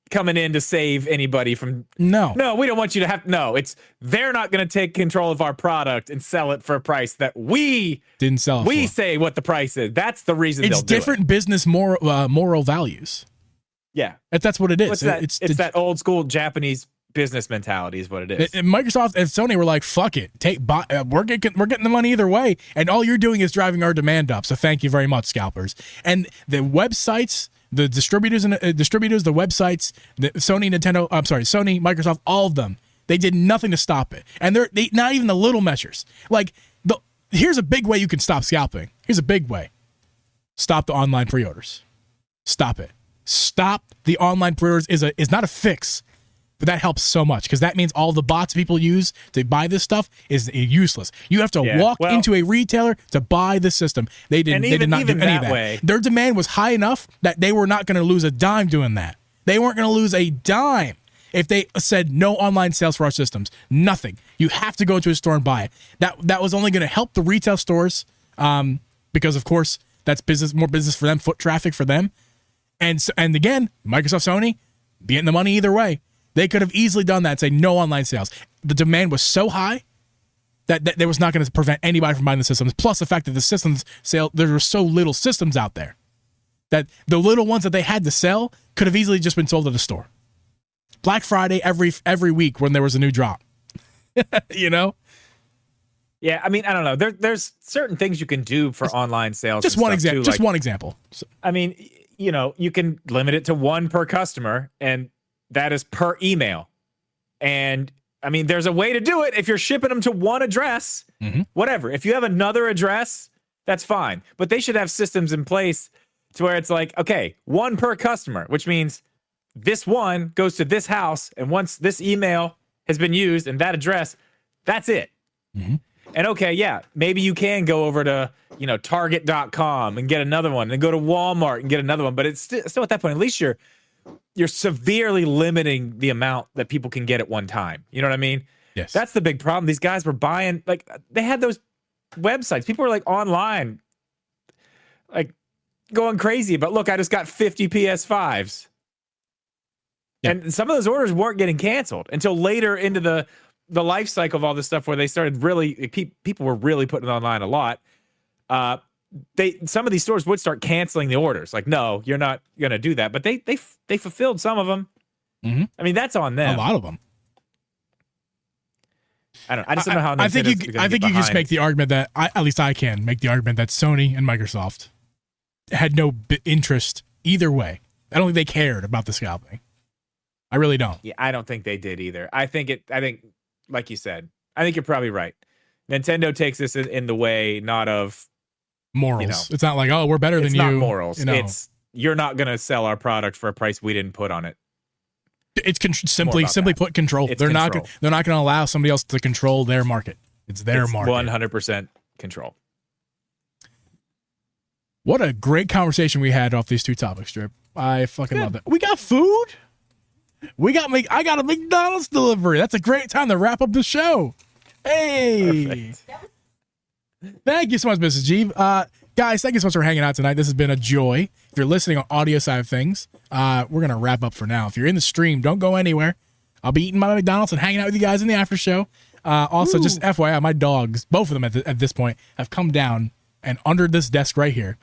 coming in to save anybody from. No, we don't want you to have. No, they're not going to take control of our product and sell it for a price that we didn't sell. We say what the price is. That's the reason it's different business moral values. Yeah, that's what it is. It's that old school Japanese business mentality is what it is. And Microsoft and Sony were like, "Fuck it, we're getting the money either way, and all you're doing is driving our demand up. So thank you very much, scalpers." And the websites, the distributors, the websites, the Sony, Microsoft, all of them, they did nothing to stop it, and they not even the little measures. Like here's a big way you can stop scalping. Here's a big way: stop the online pre-orders. Stop it. Stop the online pre-orders is not a fix. But that helps so much because that means all the bots people use to buy this stuff is useless. You have to walk into a retailer to buy the system. They did not do any of that. Way. Their demand was high enough that they were not going to lose a dime doing that. They weren't going to lose a dime if they said no online sales for our systems. Nothing. You have to go to a store and buy it. That was only going to help the retail stores because, of course, that's more business for them, foot traffic for them. And again, Microsoft, Sony, getting the money either way. They could have easily done that and say no online sales. The demand was so high that there was not going to prevent anybody from buying the systems. Plus the fact that the systems sale, there were so little systems out there that the little ones that they had to sell could have easily just been sold at a store. Black Friday every week when there was a new drop. You know? Yeah, I mean, I don't know. There's certain things you can do for online sales. Just one example. Just one example. I mean, you can limit it to one per customer, and that is per email. And I mean, there's a way to do it if you're shipping them to one address, whatever. If you have another address, that's fine. But they should have systems in place to where it's like, okay, one per customer, which means this one goes to this house. And once this email has been used and that address, that's it. And okay, yeah, maybe you can go over to, Target.com and get another one and go to Walmart and get another one. But it's still at that point, at least you're severely limiting the amount that people can get at one time. You know what I mean? Yes. That's the big problem. These guys were buying, they had those websites. People were online, going crazy about, look, I just got 50 PS5s. Yeah. And some of those orders weren't getting canceled until later into the life cycle of all this stuff where they started people were really putting it online a lot. Some of these stores would start canceling the orders. Like, no, you're not going to do that. But they fulfilled some of them. I mean, that's on them. A lot of them. I just don't know how. I think you can just make the argument that at least I can make the argument that Sony and Microsoft had no interest either way. I don't think they cared about the scalping. I really don't. Yeah, I don't think they did either. I think like you said, I think you're probably right. Nintendo takes this in the way not of morals. It's not like, oh, we're better than you. It's not morals. You know. It's you're not going to sell our product for a price we didn't put on it. It's simply put control. They're not going to allow somebody else to control their market. It's their market. 100% control. What a great conversation we had off these two topics, Drip. I fucking love it. We got food. I got a McDonald's delivery. That's a great time to wrap up the show. Hey. Perfect. Thank you so much, Mrs. Geeb. Guys, thank you so much for hanging out tonight. This has been a joy. If you're listening on audio side of things, we're going to wrap up for now. If you're in the stream, don't go anywhere. I'll be eating my McDonald's and hanging out with you guys in the after show. Also, just FYI, my dogs, both of them at this point, have come down and under this desk right here,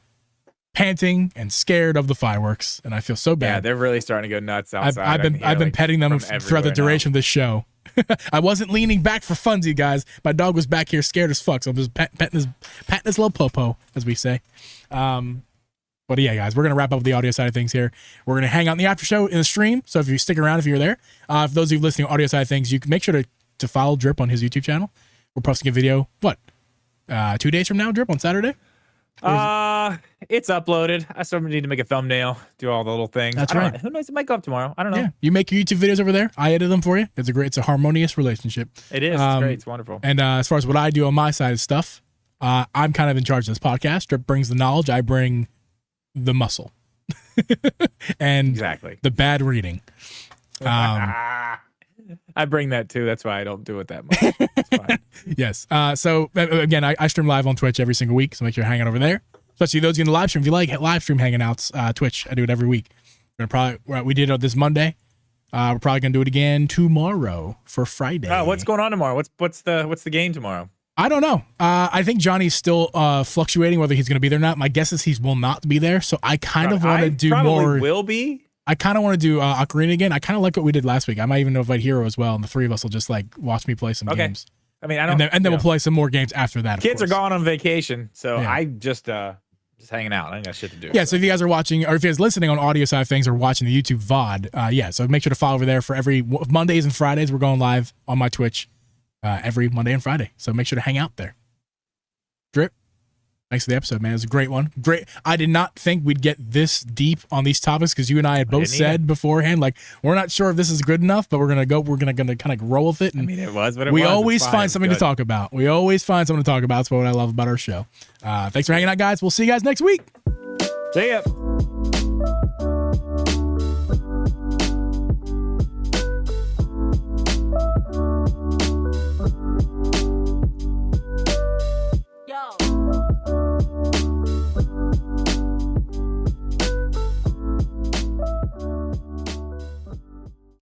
panting and scared of the fireworks, and I feel so bad. Yeah, they're really starting to go nuts outside. I've been petting them throughout the duration of this show. I wasn't leaning back for funsies, guys. My dog was back here scared as fuck, so I'm just patting his little popo, as we say. But yeah, guys, we're going to wrap up with the audio side of things here. We're going to hang out in the after show in the stream, so if you stick around, if you're there. For those of you listening on audio side of things, you can make sure to follow Drip on his YouTube channel. We're posting a video, 2 days from now, Drip, on Saturday? It's uploaded. I still need to make a thumbnail, do all the little things. That's right. Who knows? It might go up tomorrow. I don't know. Yeah, you make your YouTube videos over there. I edit them for you. It's a harmonious relationship. It is. It's great. It's wonderful. And as far as what I do on my side of stuff, I'm kind of in charge of this podcast. Drip brings the knowledge. I bring the muscle. And exactly the bad reading. I bring that too. That's why I don't do it that much. It's fine. Yes. So again, I stream live on Twitch every single week, so make sure you're hanging out over there. Especially those of you in the live stream. If you like live stream hanging outs, Twitch, I do it every week. We did it this Monday. We're probably gonna do it again tomorrow for Friday. What's going on tomorrow? What's the game tomorrow? I don't know. I think Johnny's still fluctuating whether he's gonna be there or not. My guess is he will not be there. So I kind of want to do more. Will be. I kind of want to do Ocarina again. I kind of like what we did last week. I might even invite Hero as well, and the three of us will just like watch me play some games. I mean, I don't. And then we'll play some more games after that. Kids are gone on vacation, so yeah. I just hanging out. I ain't got shit to do. Yeah. So if you guys are watching, or if you guys are listening on audio side of things, or watching the YouTube VOD, yeah. So make sure to follow over there for every Mondays and Fridays. We're going live on my Twitch every Monday and Friday. So make sure to hang out there. Drip. Thanks for the episode, man. It was a great one. Great. I did not think we'd get this deep on these topics because you and I had both said beforehand, like, we're not sure if this is good enough, but we're gonna kind of roll with it. And I mean, it was, but we always find something to talk about. We always find something to talk about. That's what I love about our show. Thanks for hanging out, guys. We'll see you guys next week. See ya.